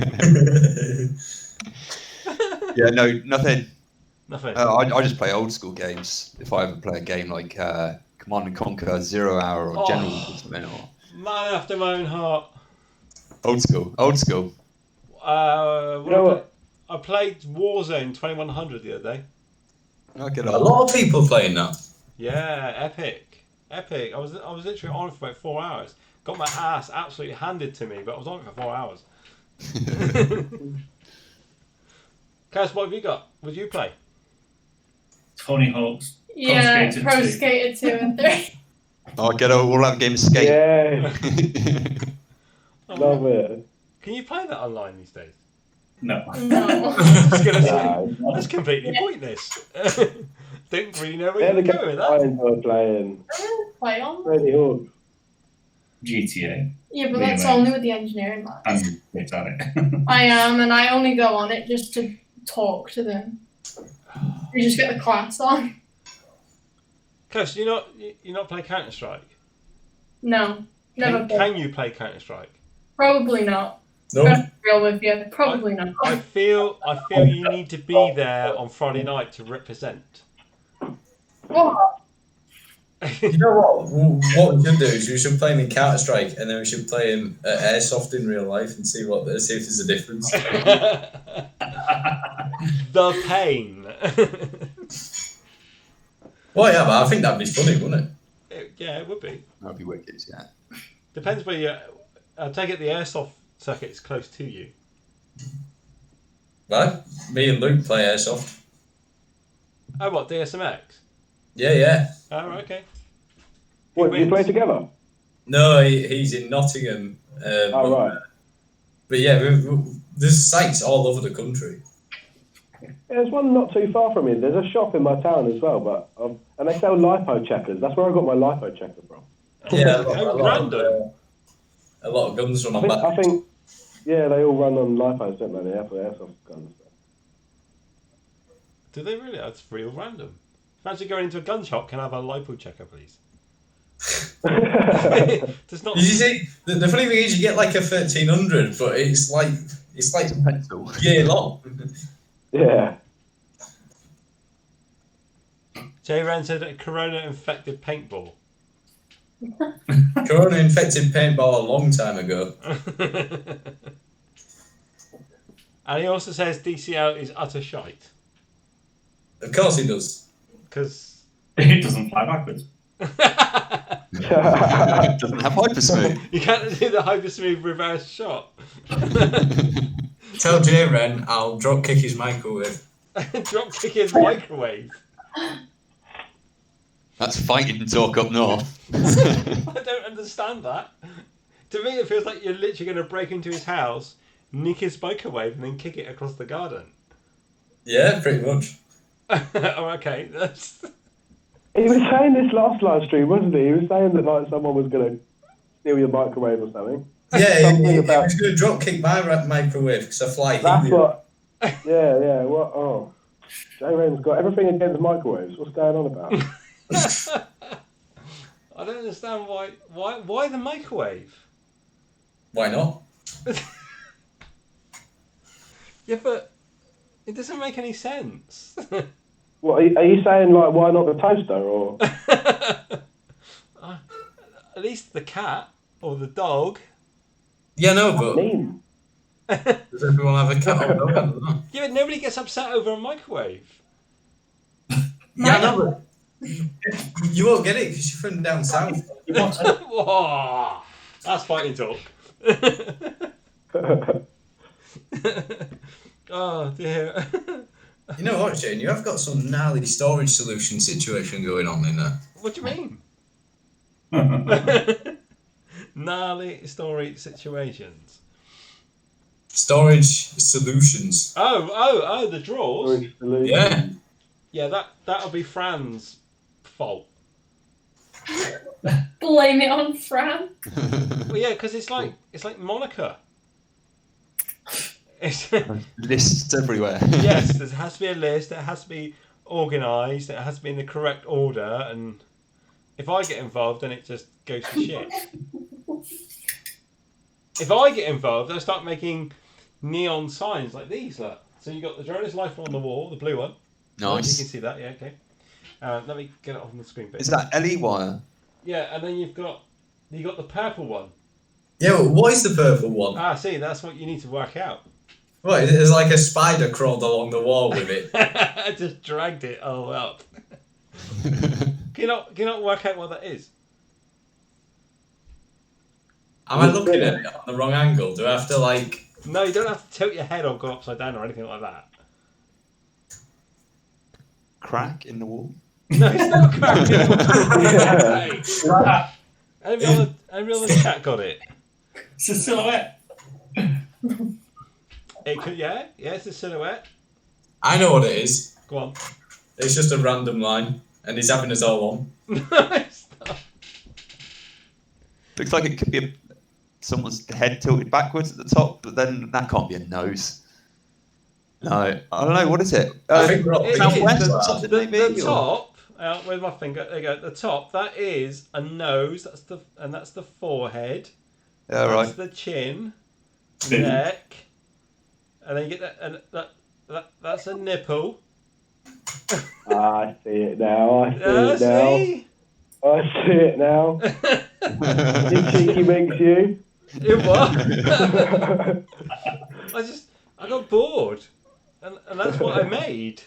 S8: Yeah, no, nothing.
S5: Nothing.
S8: I just play old school games. If I ever play a game like Command and Conquer, 0 Hour, or General or something, or
S5: Man after my own heart.
S8: Old school.
S5: I played Warzone 2100 the other day.
S3: A lot of people playing that.
S5: Yeah, epic. I was literally on for about 4 hours. Got my ass absolutely handed to me, but I was on it for 4 hours. Kaz, what have you got? What do you play?
S6: Tony Hawk's
S7: Yeah, Pro Skater 2 and 3.
S8: Oh, we'll have a game of Skate.
S4: Yeah. Love it.
S5: Can you play that online these days?
S6: No.
S7: No.
S5: I was going to say, that's completely pointless. Didn't really know where you were going with that.
S4: I enjoy playing.
S7: Play on?
S4: Tony Hawk.
S6: GTA.
S7: Yeah, but that's only with the engineering lads.
S6: I'm good at it.
S7: I am, and I only go on it just to talk to them. You just get the class on.
S5: Kaz, you not play Counter-Strike?
S7: No, never.
S5: Can you play Counter-Strike?
S7: Probably not.
S3: No.
S7: Be real with you. Probably not.
S5: I feel you need to be there on Friday night to represent.
S7: What?
S3: You know what we should do is we should play him in Counter-Strike and then we should play him at Airsoft in real life and see if there's a difference.
S5: The pain.
S3: Well, yeah, but I think that'd be funny, wouldn't
S5: it? Yeah, it would be.
S8: That'd be wicked, yeah.
S5: Depends where you. I take it the Airsoft circuit's close to you.
S3: Right? Me and Luke play Airsoft.
S5: Oh, what, DSMX?
S3: Yeah.
S5: Oh, okay.
S4: What, do you play together?
S3: No, he's in Nottingham.
S4: Right.
S3: But yeah, there's sites all over the country.
S4: Yeah, there's one not too far from me. There's a shop in my town as well, and they sell lipo checkers. That's where I got my lipo checker from.
S3: Yeah,
S5: random.
S3: A lot of guns run on
S4: I
S3: batteries.
S4: think, yeah, they all run on lipos, don't they? They have airsoft guns.
S5: Do they really? That's real random. Fancy going into a gun shop? Can I have a lipo checker, please? Does not.
S3: You see, the funny thing is, you get like a 1300, but it's like
S8: pencil.
S3: year long.
S4: Yeah.
S5: Jay Ren said a corona-infected paintball.
S3: Corona-infected paintball a long time ago.
S5: And he also says DCL is utter shite.
S3: Of course he does.
S5: Because
S6: it doesn't fly backwards.
S8: It doesn't have hypersmooth.
S5: You can't do the hypersmooth reverse shot.
S3: Tell J Ren I'll drop kick his microwave.
S5: Drop kick his microwave.
S8: That's fighting talk up north.
S5: I don't understand that. To me, it feels like you're literally going to break into his house, nick his microwave, and then kick it across the garden.
S3: Yeah, pretty much.
S5: Oh, okay.
S4: He was saying this last live stream, wasn't he? He was saying that like someone was going to steal your microwave or something.
S3: Yeah, he was going to drop kick my microwave because I fly
S4: That's
S3: helium.
S4: what. Yeah. What? Oh, Jay Ren's got everything against microwaves. What's going on about?
S5: I don't understand why the microwave?
S3: Why not?
S5: Yeah, but it doesn't make any sense.
S4: What are you saying? Like, why not the toaster? Or
S5: at least the cat or the dog.
S3: Yeah, no, but does everyone have a cat or dog? I don't know.
S5: Yeah, but nobody gets upset over a microwave.
S3: Yeah, I know, but you won't get it because you're from down south.
S5: Whoa, that's fighting talk. Oh dear.
S3: You know what, Shane? You have got some gnarly storage solution situation going on in there.
S5: What do you mean? Gnarly storage situations.
S3: Storage solutions.
S5: Oh, the drawers.
S3: Yeah.
S5: Yeah, that'll be Fran's fault.
S7: Blame it on Fran.
S5: Well, yeah, because it's like Monica.
S8: Lists everywhere.
S5: Yes, there has to be a list. It has to be organised. It has to be in the correct order. And if I get involved, then it just goes to shit. If I get involved, I start making neon signs like these. Look. So you got the Drone's Life on the wall, the blue one.
S8: Nice.
S5: You can see that. Yeah, okay. Let me get it off on the screen.
S8: Is that LE wire?
S5: Yeah, and then you got the purple one.
S3: Yeah, but what is the purple one?
S5: Ah, see, that's what you need to work out.
S3: What, there's like a spider crawled along the wall with it.
S5: I just dragged it all up. Can you not work out what that is?
S3: Am I looking at it on the wrong angle? Do I have to like...
S5: No, you don't have to tilt your head or go upside down or anything like that.
S8: Crack in the wall?
S5: No, it's not a crack in the wall. Anybody on the chat got it?
S6: It's a silhouette.
S5: It could, yeah, it's a silhouette.
S3: I know what it is.
S5: Go on.
S3: It's just a random line, and he's having us all on.
S5: It's not.
S8: Looks like it could be someone's head tilted backwards at the top, but then that can't be a nose. No, I don't know. What is it?
S3: I think we're all
S8: Southwest or something, maybe?
S5: The top, with my finger, there you go. The top, that is a nose. That's the forehead.
S8: Yeah, right.
S5: That's the chin, neck, and then you get that. That's a nipple.
S4: I see it now. I
S5: See?
S4: see it now. You cheeky minx, you.
S5: It what? I got bored, and that's what I made.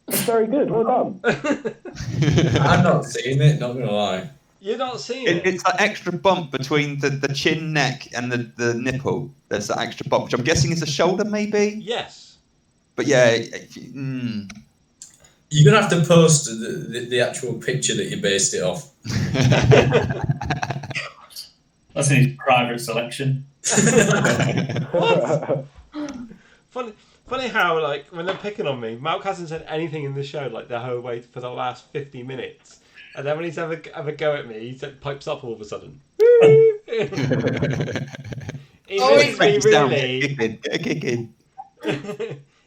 S4: It's very good. Well done.
S3: I'm not seeing it, not gonna lie.
S5: You're not seeing it.
S8: It's that extra bump between the chin, neck, and the nipple. There's that extra bump, which I'm guessing is the shoulder, maybe?
S5: Yes.
S8: But yeah.
S3: You're gonna have to post the actual picture that you based it off.
S6: That's in his private selection.
S5: What? Funny how, like, when they're picking on me, Malk hasn't said anything in the show, like, the whole way for the last 50 minutes. And then when he's have a go at me, he pipes up all of a sudden. He misses me really.
S8: Kick in.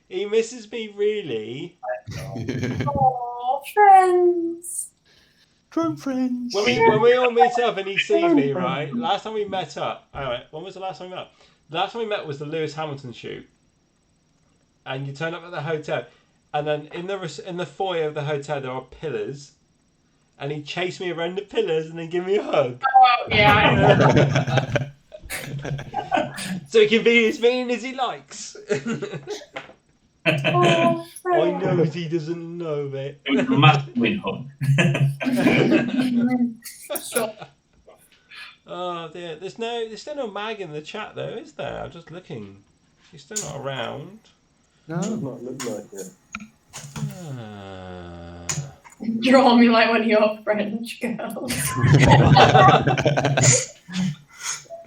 S5: He misses me really.
S7: Oh, friends.
S8: Drone friends.
S5: When we all meet up and he sees me, right? Last time we met up, alright, when was the last time we met? The last time we met was the Lewis Hamilton shoot. And you turn up at the hotel, and then in the foyer of the hotel there are pillars, and he chased me around the pillars and then give me a hug.
S7: Oh, yeah.
S5: So he can be as mean as he likes.
S7: Oh,
S5: I know he doesn't know it.
S6: It was a masculine hug.
S7: Sure.
S5: Oh dear, there's still no Mag in the chat though, is there? I'm just looking. She's still not around.
S8: No.
S4: Does not look like it.
S7: Draw me like one of your French girls.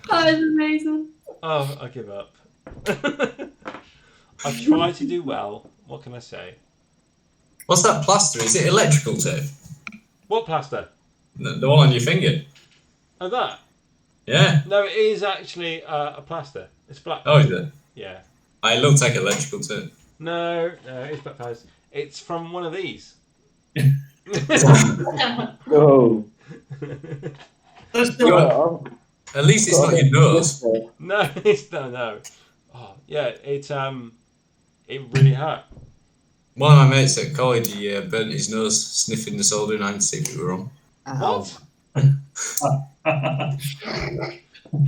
S7: That is amazing.
S5: Oh, I give up. I try to do well. What can I say?
S3: What's that plaster? Is it electrical tape?
S5: What plaster?
S3: The one on your finger.
S5: Oh, that?
S3: Yeah.
S5: No, it is actually a plaster. It's black.
S3: Oh, is it?
S5: Yeah.
S3: It looks like electrical tape.
S5: No, it's black plaster. It's from one of these.
S4: Oh.
S3: At least it's not your nose.
S5: No, it's no. Oh, yeah, it really hurt.
S3: One of my mates at college, he burnt his nose sniffing the soldering iron to see if it were on.
S5: What?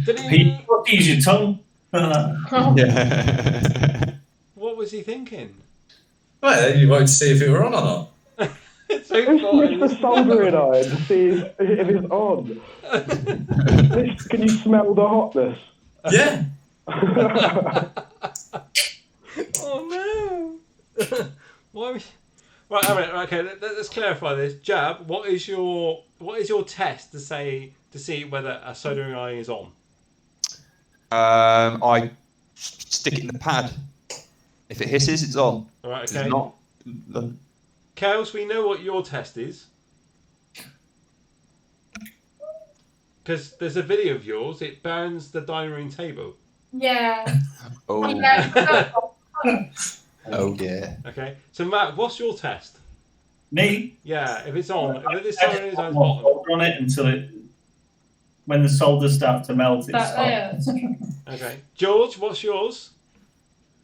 S5: Did
S6: he use your tongue?
S8: Yeah.
S5: What was he thinking?
S3: Well, you wanted to see if it were on or not.
S5: It's so
S4: Who's the soldering iron to see if it's on? Can you smell the hotness?
S3: Yeah.
S5: Oh no! Why? Right, okay. Let's clarify this. Jab, what is your test to see whether a soldering iron is on?
S8: I stick it in the pad. If it hisses, it's on.
S5: All right,
S8: If
S5: okay.
S8: it's not, then...
S5: Chaos, we know what your test is. Because there's a video of yours. It burns the dining room table.
S7: Yeah.
S8: Oh.
S7: Yeah.
S8: Oh yeah.
S5: Okay. So Matt, what's your test?
S6: Me?
S5: Yeah. If it's on, if this
S6: I
S5: soldering
S6: just
S5: iron's
S6: put
S5: bottom.
S6: solder on it until when the solder starts to melt, it's
S5: Okay. George, what's yours?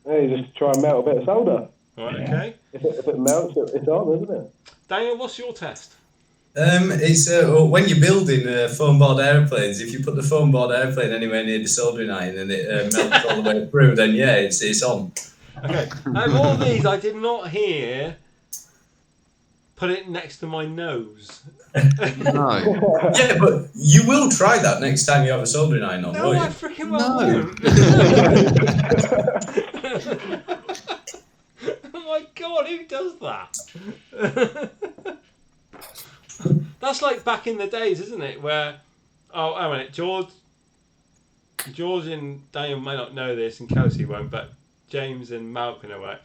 S4: Hey, just try and melt a bit of solder.
S5: All right. Okay.
S4: If it melts, it's on, isn't it?
S5: Daniel, what's your test?
S3: It's when you're building foam board airplanes. If you put the foam board airplane anywhere near the soldering iron and it melts all the way through, then yeah, it's on.
S5: Okay. Out of all these, I did not hear. Put it next to my nose.
S8: No.
S3: Yeah, but you will try that next time you have a soldering iron on,
S5: No,
S3: won't
S5: I
S3: you?
S5: freaking well won't. Oh my god, who does that? That's like back in the days, isn't it? Where, oh, hang on a minute, George and Daniel may not know this, and Kelsey won't, but James and Malcolm know it.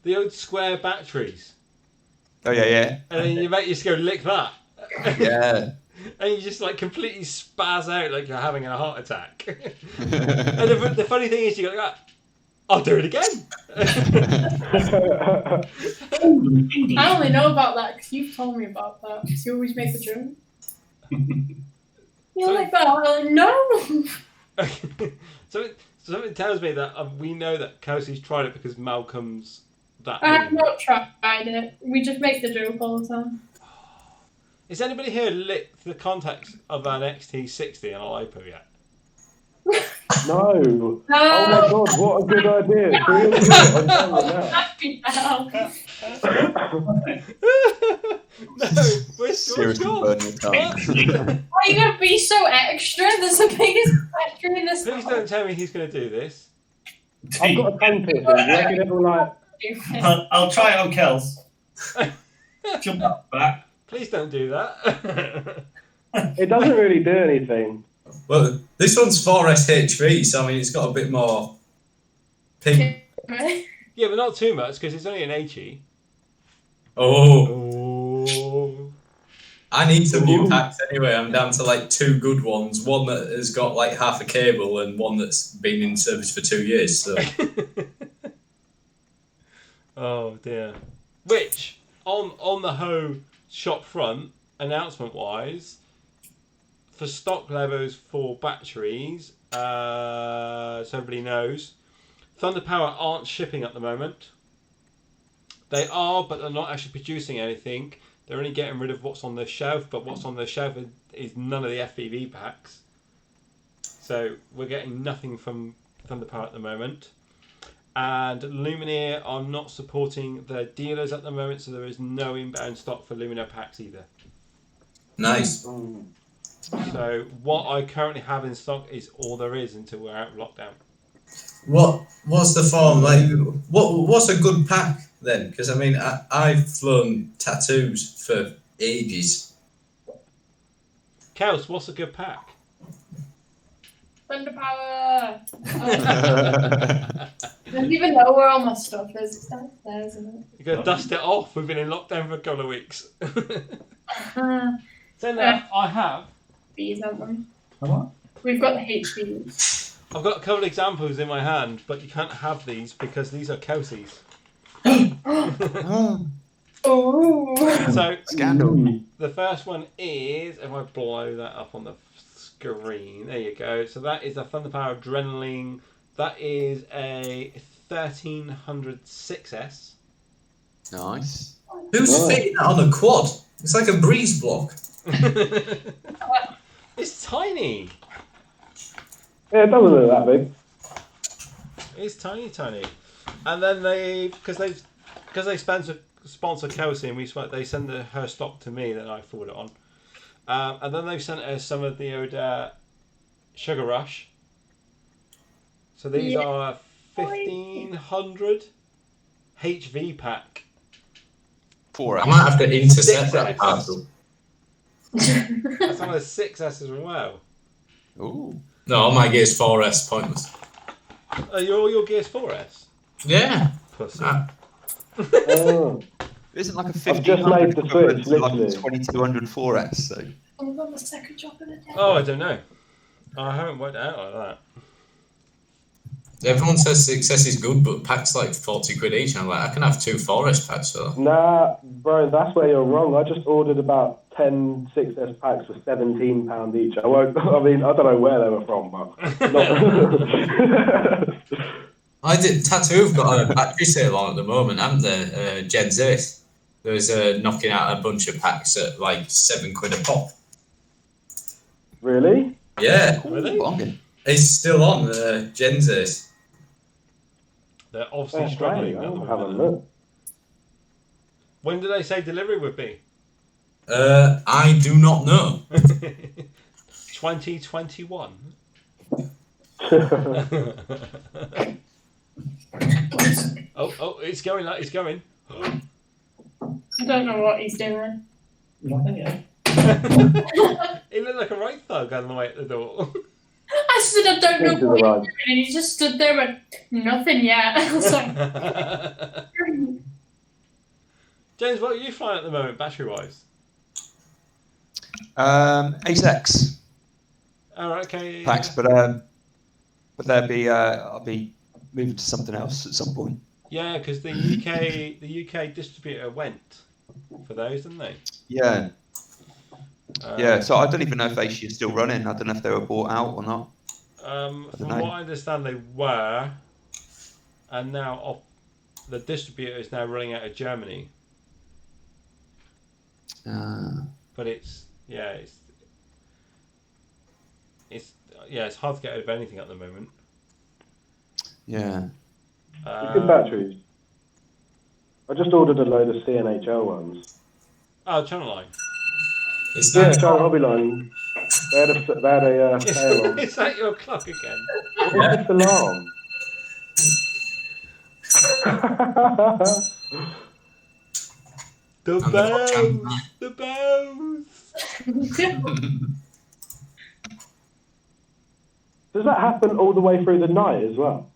S5: The old square batteries.
S8: Oh yeah.
S5: And then you just go lick that.
S8: Yeah.
S5: And you just like completely spaz out like you're having a heart attack. And the funny thing is you go like that. I'll do it again.
S7: I only know about that because you've told me about that. Because you always make the joke. You're like that. I'm like, no.
S5: So something tells me that we know that Kelsey's tried it because Malcolm's that.
S7: I have not tried it. We just make the joke all the time.
S5: Has anybody here licked the contacts of an XT60 on a LiPo yet?
S4: No. Oh my god, what a good idea. Do it. I'm telling you now.
S7: Happy now.
S5: No, where's George gone?
S8: burn your tongue.
S7: Why are you going to be so extra? There's the biggest factory in this.
S5: Please don't tell me he's going to do this.
S4: I've got a tongue piercing. You reckon it'll like...
S6: I'll try it on Kels. Jump back.
S5: Please don't do that.
S4: It doesn't really do anything.
S3: Well, this one's 4S HV, so I mean, it's got a bit more ping.
S5: Yeah, but not too much because it's only an HE.
S3: Oh. I need some new packs anyway. I'm down to like 2 good ones. One that has got like half a cable and one that's been in service for 2 years. So.
S5: Oh dear. Which on the Ho shop front, announcement wise, for stock levels for batteries, so everybody knows, Thunder Power aren't shipping at the moment. They are, but they're not actually producing anything. They're only getting rid of what's on the shelf, but what's on the shelf is none of the FPV packs. So we're getting nothing from Thunder Power at the moment. And Luminaire are not supporting their dealers at the moment, so there is no inbound stock for Luminaire packs either.
S3: Nice.
S5: So what I currently have in stock is all there is until we're out of lockdown.
S3: What's the form like? What's a good pack then? Because I mean, I've flown tattoos for ages.
S5: Kels, what's a good pack?
S7: Thunder Power! I don't even know where all my stuff is. It's downstairs, isn't it?
S5: You gotta dust it off. We've been in lockdown for a couple of weeks. So now I have.
S7: These, haven't we?
S6: What?
S7: We've got the HVs.
S5: I've got a couple of examples in my hand, but you can't have these because these are Kelsey's.
S7: Oh.
S5: So
S8: Scandal.
S5: the first one is, if I blow that up on the screen, there you go. So that is a Thunder Power Adrenaline. That is a 1300 6S.
S8: Nice.
S3: Who's fitting that on a quad? It's like a breeze block.
S5: It's tiny.
S4: Yeah, it doesn't look that big.
S5: It's tiny. And then because they sponsor Kelsey and they send her stock to me, then I forward it on. And then they've sent us some of the old Sugar Rush. So these are 1500 HV pack.
S8: 4S.
S3: I might have to intercept that parcel.
S5: That's on a 6S as well.
S8: Ooh.
S3: No, all my gear's 4S, pointless.
S5: Are all your gears 4S?
S3: Yeah.
S5: Pussy.
S4: Oh.
S8: Isn't like a
S4: I've just made
S8: 1500
S4: the
S8: equivalent
S4: switch,
S8: to like a
S4: literally.
S8: 2200 4S, so.
S7: I'm on the second drop of the day.
S5: Oh, I don't know. I haven't worked it out like that.
S3: Everyone says 6S is good, but packs like 40 quid each. And I'm like, I can have 2 4S packs for that.
S4: Nah, bro, that's where you're wrong. I just ordered about 10 6S packs for £17 each. I don't know where they were from, but
S3: I did. Tattoo have got a battery sale on at the moment, haven't they? Gen Z. There's knocking out a bunch of packs at like 7 quid a pop.
S4: Really?
S3: Yeah.
S5: Really?
S3: It's still on Gen Z.
S5: They're obviously struggling.
S4: Right. I'll have a look.
S5: When did they say delivery would be?
S3: I do not know.
S5: 2021. Oh, it's going. It's going.
S7: I don't know what he's doing.
S6: Nothing yet.
S5: He looked like a right thug on the way at the door.
S7: I said I don't know what he's doing, and he just stood there and nothing yet. I was like,
S5: James, what are you flying at the moment, battery wise?
S8: Ace X
S5: Oh, okay.
S8: packs, but I'll be moving to something else at some point.
S5: Yeah, because the UK distributor went for those, didn't they?
S8: Yeah. Yeah, so I don't even know if Ace is still running. I don't know if they were bought out or not.
S5: From what I understand, they were, and now the distributor is now running out of Germany. But it's hard to get out of anything at the moment.
S8: Yeah.
S4: Good batteries. I just ordered a load of CNHL ones.
S5: Oh, Channel Line.
S4: Yeah, Channel Hobby Line. They had a sale on.
S5: Is that your clock again?
S4: What's this alarm?
S5: The
S3: And
S5: bells! The bells!
S4: Does that happen all the way through the night as well?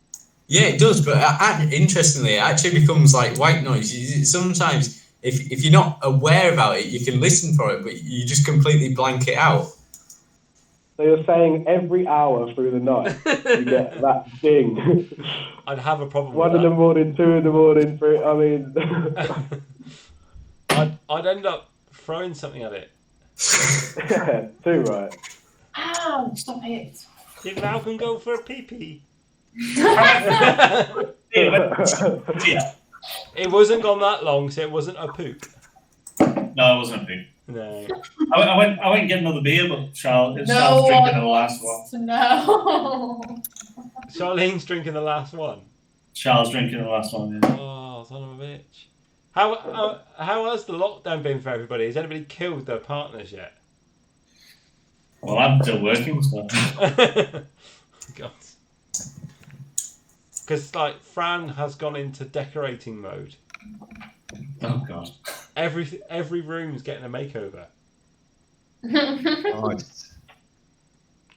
S3: Yeah, it does, but interestingly, it actually becomes like white noise. Sometimes, if you're not aware about it, you can listen for it, but you just completely blank it out.
S4: So you're saying every hour through the night you get that ding?
S5: I'd have a problem
S4: 1
S5: with
S4: in the morning, 2 in the morning, 3. I mean,
S5: I'd end up throwing something at it.
S4: yeah, too right.
S7: Ow, stop it.
S5: Did Malcolm go for a pee-pee? It wasn't gone that long, so it wasn't a poop.
S6: No, it wasn't a poop.
S5: No.
S6: I went and get another beer, but Charles
S7: No
S6: drinking the
S7: one
S6: last one.
S7: wants to know.
S5: Charlene's drinking the last one.
S6: Charles drinking the last one. Yeah.
S5: Oh, son of a bitch. How has the lockdown been for everybody? Has anybody killed their partners yet?
S6: Well, I'm still working, so.
S5: God. Because like Fran has gone into decorating mode.
S6: Oh God.
S5: Every room's getting a makeover.
S8: Nice.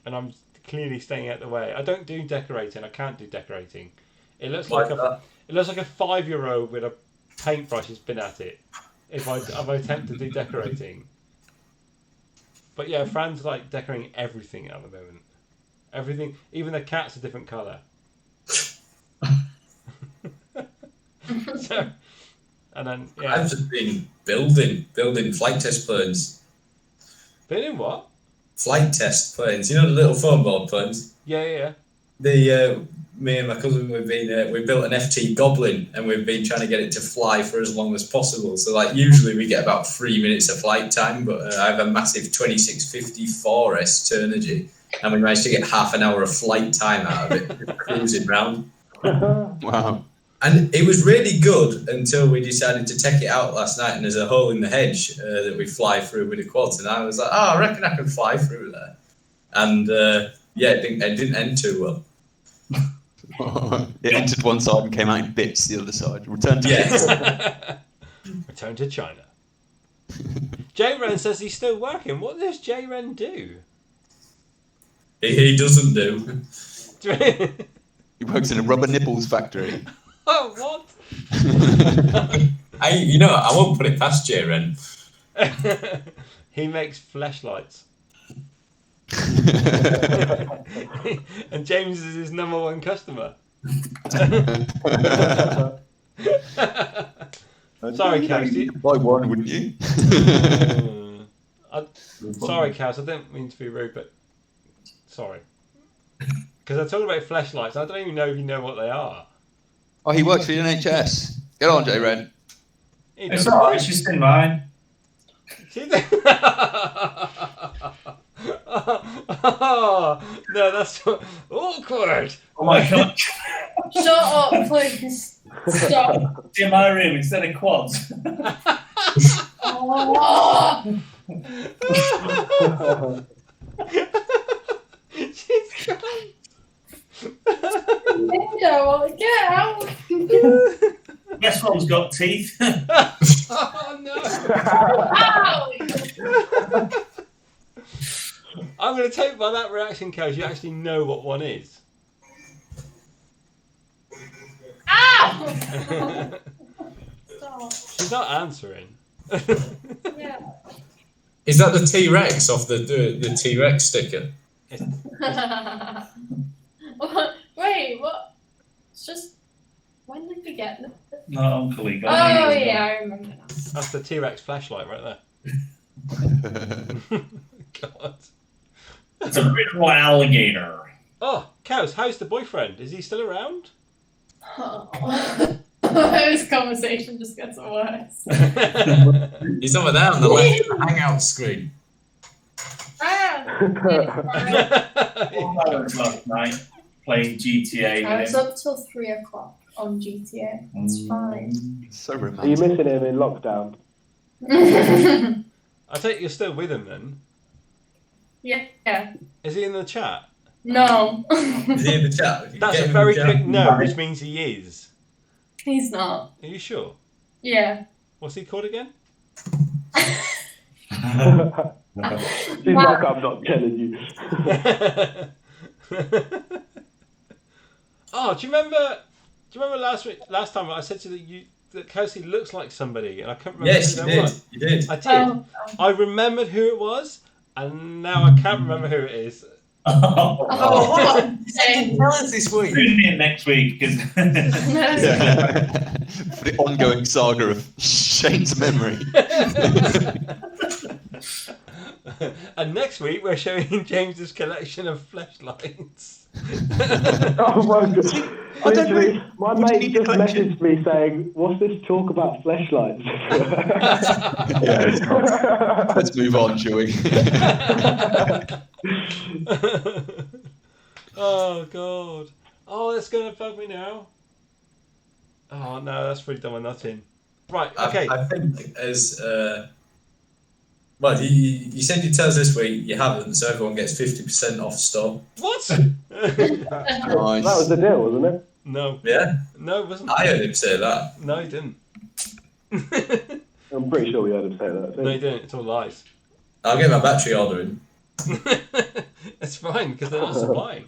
S5: And I'm clearly staying out the way. I don't do decorating. I can't do decorating. It looks like a 5-year-old with a paintbrush has been at it. If I attempt to do decorating. But yeah, Fran's like decorating everything at the moment. Everything, even the cat's a different colour. So, and then yeah.
S3: I've just been building flight test planes.
S5: Building what?
S3: Flight test planes. You know the little foam board planes.
S5: Yeah.
S3: Me and my cousin we built an FT Goblin, and we've been trying to get it to fly for as long as possible. So like usually we get about 3 minutes of flight time, but I have a massive 2650 4S Turnigy, and we managed to get half an hour of flight time out of it, cruising round.
S8: Wow.
S3: And it was really good until we decided to take it out last night, and there's a hole in the hedge that we fly through with the quads, and I was like, I reckon I can fly through there. And it didn't end too well.
S8: It entered one side and came out in bits the other side. Returned to
S5: Return to China. J Ren says he's still working. What does J Ren do?
S3: He doesn't do.
S8: He works in a rubber nipples factory.
S5: Oh, what?
S3: I won't put it past J Ren.
S5: He makes fleshlights. And James is his number one customer. Sorry, Cass.
S8: You'd buy one, wouldn't you?
S5: Sorry, Cass. I didn't mean to be rude, but sorry. Because I talked about fleshlights. I don't even know if you know what they are.
S8: Oh, he works for the NHS. Get on, J Ren.
S6: It's alright. It's just in mine.
S5: Oh, no, that's awkward.
S6: Oh my God.
S7: Shut up, please. Stop.
S6: In my room instead of quads.
S7: Oh.
S5: She's gone.
S7: Get out.
S6: This one's got teeth.
S5: Oh no.
S7: Ow.
S5: I'm going to take by that reaction, Coach. You actually know what one is.
S7: Ow. Stop.
S5: She's not answering.
S7: Yeah.
S3: Is that the T-Rex off the T-Rex sticker?
S7: Wait, what? It's just. When did we get this?
S6: No, Uncle Lee.
S7: Oh, yeah, I remember now.
S5: That's the T-Rex flashlight right there. God.
S6: It's a beautiful alligator.
S5: Oh, Cows, how's the boyfriend? Is he still around?
S7: Oh. This conversation just gets worse.
S3: He's over there on the left of the hangout screen.
S6: Last night playing GTA.
S7: I was up till 3 o'clock on GTA. It's fine.
S8: So
S4: Are you
S8: romantic.
S4: missing him in lockdown?
S5: I take you're still with him then.
S7: Yeah.
S5: Is he in the chat?
S7: No.
S3: Is he in the chat?
S5: That's
S3: Get
S5: a
S3: him
S5: very
S3: in the chat.
S5: quick no, which means he is.
S7: He's not.
S5: Are you sure?
S7: Yeah.
S5: What's he called again?
S4: She's like, I'm not telling you.
S5: Oh, do you remember? Last time I said to you that Kelsey looks like somebody, and I couldn't remember
S3: Yes,
S5: who
S3: you
S5: that
S3: did.
S5: was.
S3: You did.
S5: I did. I remembered who it was, and now I can't remember who it is.
S3: Oh, you didn't tell us this week.
S6: Tune in next week because
S8: For the ongoing saga of Shane's memory.
S5: And next week we're showing James's collection of fleshlights.
S4: Oh my god! Literally, my mate just messaged me saying, "What's this talk about fleshlights?"
S8: Yeah, let's move on, shall we?
S5: Oh god! Oh, that's gonna bug me now. Oh no, that's really done with nothing. Right. Okay.
S3: I think as well, you said you'd tell us this week. You haven't, so everyone gets 50% off stock.
S5: What?
S4: That was the deal, wasn't it?
S5: No.
S3: Yeah.
S5: No, it wasn't.
S3: I heard him say that.
S5: No, he didn't.
S4: I'm pretty sure we heard him say that.
S5: No, he didn't. It's all lies.
S3: I'll get my battery order in.
S5: It's fine because they're not supplying.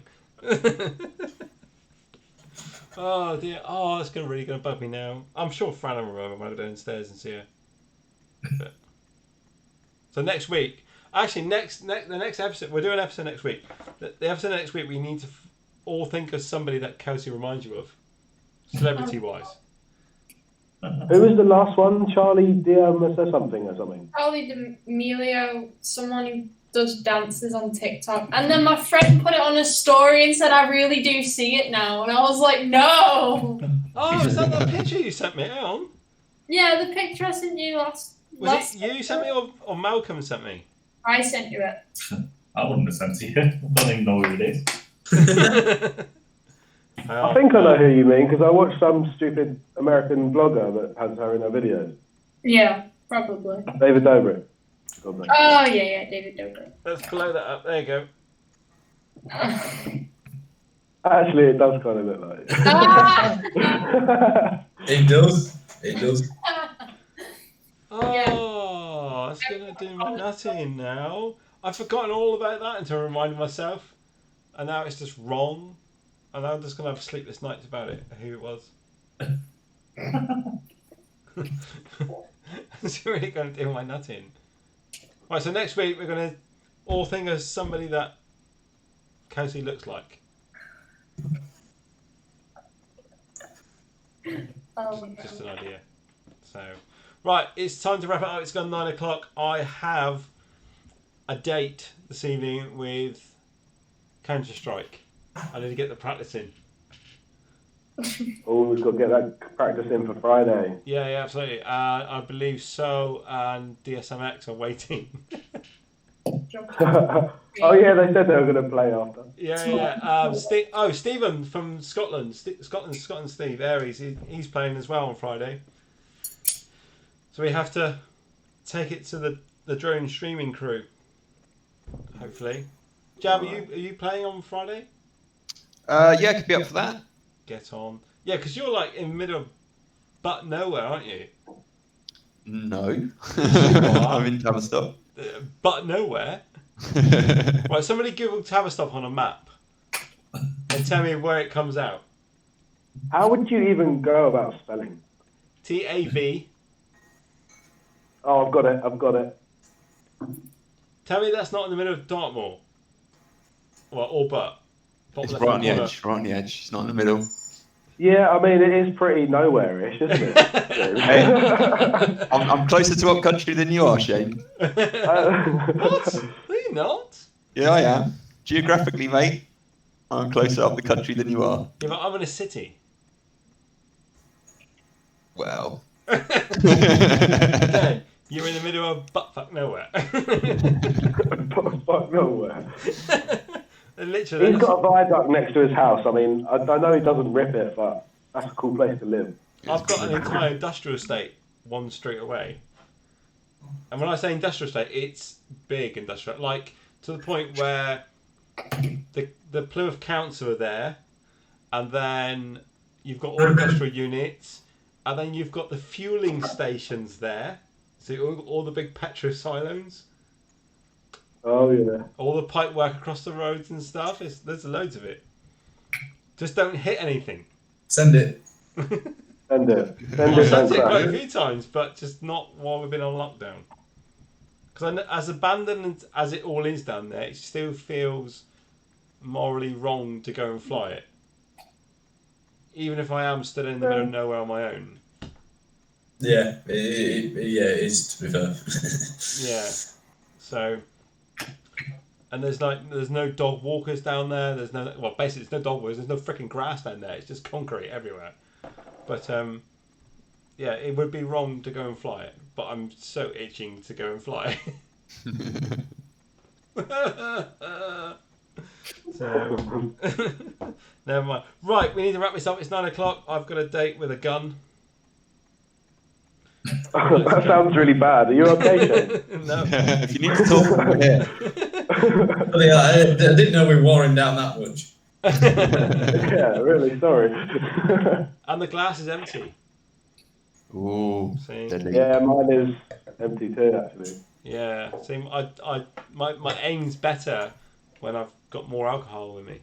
S5: Oh dear! Oh, that's really gonna bug me now. I'm sure Fran will remember when I go downstairs and see her. But- So next week, actually, the next episode, we're doing an episode next week. The episode next week, we need to all think of somebody that Kelsey reminds you of, celebrity-wise.
S4: Who was the last one? Charlie Diaz or something?
S7: Charlie D'Amelio, someone who does dances on TikTok. And then my friend put it on a story and said, I really do see it now. And I was like, no!
S5: Oh, is that the picture you sent me? Hang on.
S7: Yeah, the picture I sent you last...
S5: Was it you sent me or Malcolm sent me?
S7: I sent you it.
S6: I wouldn't have sent it. I don't even know who it is.
S4: I think I know who you mean because I watched some stupid American blogger that has her in her videos.
S7: Yeah, probably.
S4: David Dobrik.
S7: Oh, yeah, David Dobrik.
S5: Let's blow that up. There you go.
S4: Actually, it does kind of look like it.
S3: It does. It does.
S5: Oh, it's gonna do nothing now. I've forgotten all about that until I reminded myself, and now it's just wrong. And I'm just gonna have sleepless nights about it. Who it was? It's really gonna do my nutting. Right, so next week we're gonna all think of somebody that Kelsey looks like. Just an idea. So, right, it's time to wrap it up. It's gone 9 o'clock. I have a date this evening with Counter-Strike. I need to get the practice in.
S4: Oh, we've got to get that practice in for Friday.
S5: Yeah, absolutely. I believe so, and DSMX are waiting.
S4: Oh yeah, they said they were going to play after.
S5: Yeah. Stephen from Scotland. Scotland Steve Aries. He's playing as well on Friday. So we have to take it to the drone streaming crew. Hopefully. Jab, are you playing on Friday?
S8: Yeah, I could be up for that.
S5: Get on. Yeah, because you're like in the middle of but nowhere, aren't you?
S8: No. I'm in Tavistock.
S5: But nowhere? Right, somebody Google Tavistock on a map and tell me where it comes out.
S4: How would you even go about spelling?
S5: TAV.
S4: Oh, I've got it.
S5: Tell me that's not in the middle of Dartmoor. Well, or but.
S8: It's right on the edge. Right on the edge. It's not in the middle.
S4: Yeah, I mean, it is pretty nowhere-ish, isn't it?
S8: Hey, I'm closer to up country than you are, Shane.
S5: What? Are you not?
S8: Yeah, I am. Geographically, mate, I'm closer up the country than you are.
S5: Yeah, but I'm in a city.
S8: Well.
S5: Again, you're in the middle of buttfuck nowhere.
S4: Buttfuck nowhere.
S5: Literally.
S4: He's got a viaduct next to his house. I mean, I know he doesn't rip it, but that's a cool place to live.
S5: I've got an entire industrial estate one street away. And when I say industrial estate, it's big industrial. Like, to the point where the Plymouth Council are there, and then you've got all industrial units, and then you've got the fueling stations there. See all the big petrosilos,
S4: Oh yeah.
S5: all the pipe work across the roads and stuff. There's loads of it. Just don't hit anything.
S3: Send it.
S4: Send it. Send
S5: I've
S4: it.
S5: sent
S4: Don't
S5: it quite a
S4: crash.
S5: few times, but just not while we've been on lockdown. Because as abandoned as it all is down there, it still feels morally wrong to go and fly it. Even if I am stood in the middle of nowhere on my own.
S3: Yeah, it is, to be fair.
S5: Yeah. So, and there's no dog walkers down there. There's basically there's no dog walkers. There's no freaking grass down there. It's just concrete everywhere. But yeah, it would be wrong to go and fly it. But I'm so itching to go and fly. So, never mind. Right, we need to wrap this up. It's 9 o'clock. I've got a date with a gun.
S4: That sounds really bad. Are you okay, Shane?
S5: No.
S8: If you need to talk, we're here.
S3: I didn't know we wore him down that much.
S4: Yeah, really. Sorry.
S5: And the glass is empty.
S8: Ooh,
S5: See?
S8: deadly.
S4: Yeah, mine is empty too, actually.
S5: Yeah. See, my aim's better when I've got more alcohol with me.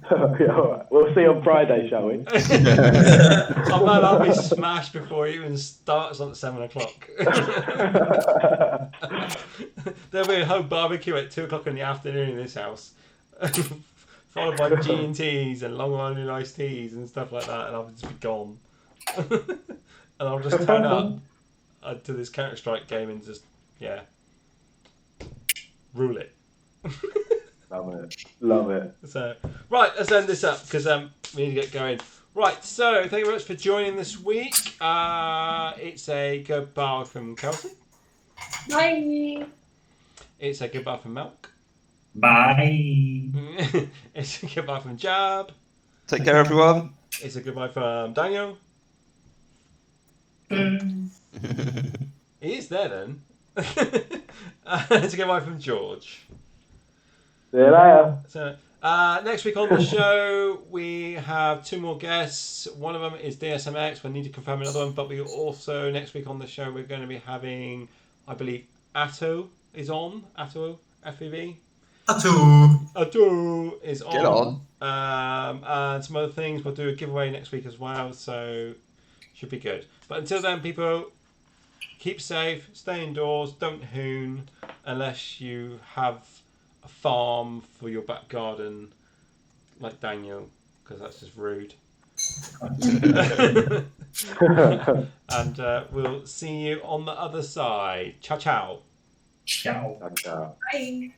S4: Yeah, all right. We'll see on Friday, shall we?
S5: Oh man, I'll be smashed before it even starts on 7 o'clock. There'll be a whole barbecue at 2 o'clock in the afternoon in this house, followed by G&Ts and Long Island iced teas and stuff like that, and I'll just be gone. And I'll just turn up to this Counter-Strike game and just rule it.
S4: Love it.
S5: So, right, let's end this up because we need to get going. Right, so thank you very much for joining this week. It's a goodbye from Kelsey.
S7: Bye.
S5: It's a goodbye from Milk.
S6: Bye.
S5: It's a goodbye from Jab.
S8: Take care, everyone.
S5: It's a goodbye from Daniel. He is there then. It's a goodbye from George.
S4: See you later.
S5: So, next week on the show, we have 2 more guests. One of them is DSMX. We need to confirm another one, but we also, next week on the show, we're going to be having, I believe, Atto is on. Atto, FEV. Atto is on.
S8: Get on.
S5: And some other things. We'll do a giveaway next week as well, so should be good. But until then, people, keep safe, stay indoors, don't hoon unless you have a farm for your back garden like Daniel, because that's just rude. And we'll see you on the other side. Ciao, ciao.
S6: Ciao.
S4: Ciao.
S7: Bye.